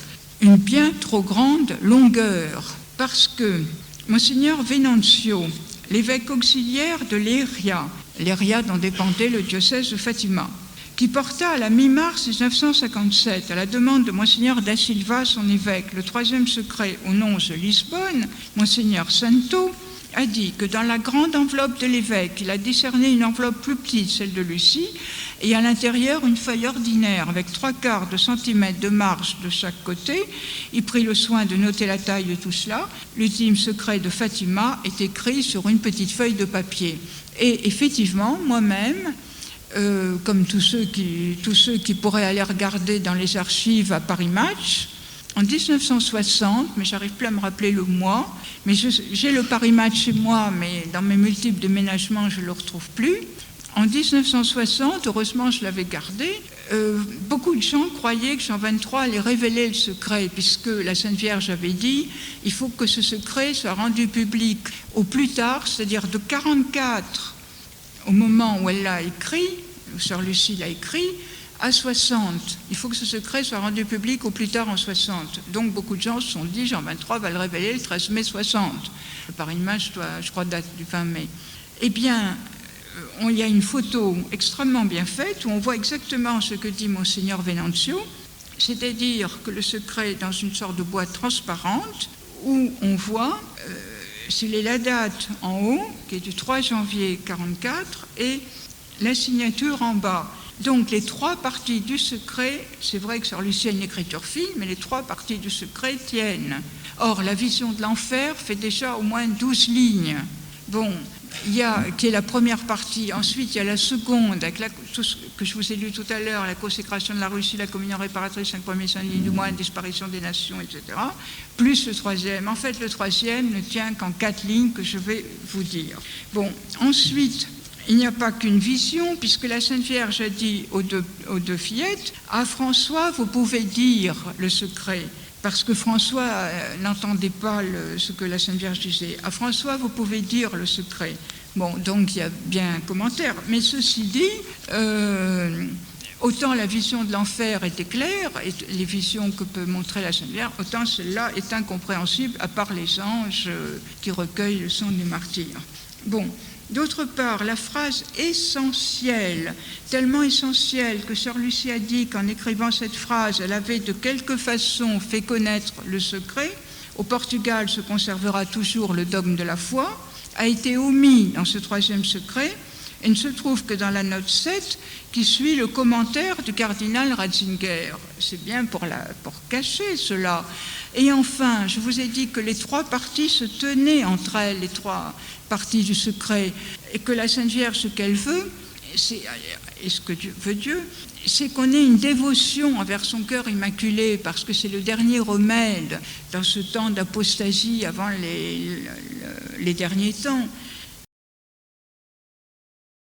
Une bien trop grande longueur, parce que Monseigneur Venancio, l'évêque auxiliaire de Leiria dont dépendait le diocèse de Fatima, qui porta à la mi-mars 1957, à la demande de Monseigneur da Silva, son évêque, le troisième secret au nonce de Lisbonne, Monseigneur Santo, a dit que dans la grande enveloppe de l'évêque, il a décerné une enveloppe plus petite, celle de Lucie, et à l'intérieur une feuille ordinaire avec 3/4 de centimètre de marge de chaque côté. Il prit le soin de noter la taille de tout cela. L'ultime secret de Fatima est écrit sur une petite feuille de papier. Et effectivement, moi-même, comme tous ceux qui pourraient aller regarder dans les archives à Paris Match, en 1960, mais j'arrive plus à me rappeler le mois, mais j'ai le Paris Match chez moi, mais dans mes multiples déménagements, je ne le retrouve plus. En 1960, heureusement je l'avais gardé, beaucoup de gens croyaient que Jean XXIII allait révéler le secret, puisque la Sainte Vierge avait dit il faut que ce secret soit rendu public au plus tard, c'est-à-dire de 44 au moment où elle l'a écrit, où Sœur Lucie l'a écrit, à 60. Il faut que ce secret soit rendu public au plus tard en 60. Donc beaucoup de gens se sont dit Jean XXIII va le révéler le 13 mai 60. Le Paris Match, je crois, date du 20 mai. Eh bien, il y a une photo extrêmement bien faite où on voit exactement ce que dit Monseigneur Venanzio, c'est-à-dire que le secret est dans une sorte de boîte transparente où on voit, s'il est la date en haut, qui est du 3 janvier 44, et la signature en bas. Donc les trois parties du secret, c'est vrai que Sœur Lucie a une écriture fine, mais les trois parties du secret tiennent. Or, la vision de l'enfer fait déjà au moins 12 lignes. Bon, il y a, qui est la première partie. Ensuite, il y a la seconde, avec tout ce que je vous ai lu tout à l'heure, la consécration de la Russie, la communion réparatrice, 5 premiers saints du mois, la disparition des nations, etc. Plus le troisième. En fait, le troisième ne tient qu'en 4 lignes que je vais vous dire. Bon, ensuite, il n'y a pas qu'une vision, puisque la Sainte Vierge a dit aux deux fillettes, à François, vous pouvez dire le secret. Parce que François n'entendait pas ce que la Sainte Vierge disait. À François, vous pouvez dire le secret. Bon, donc il y a bien un commentaire. Mais ceci dit, autant la vision de l'enfer était claire, et les visions que peut montrer la Sainte Vierge, autant celle-là est incompréhensible, à part les anges qui recueillent le sang des martyrs. Bon. D'autre part, la phrase essentielle, tellement essentielle que Sœur Lucie a dit qu'en écrivant cette phrase, elle avait de quelque façon fait connaître le secret, au Portugal se conservera toujours le dogme de la foi, a été omis dans ce troisième secret et ne se trouve que dans la note 7 qui suit le commentaire du cardinal Ratzinger. C'est bien pour cacher cela. Et enfin, je vous ai dit que les trois parties se tenaient entre elles, les trois partie du secret, et que la Sainte Vierge, ce qu'elle veut, et ce que veut Dieu, c'est qu'on ait une dévotion envers son cœur immaculé, parce que c'est le dernier remède dans ce temps d'apostasie avant les derniers temps.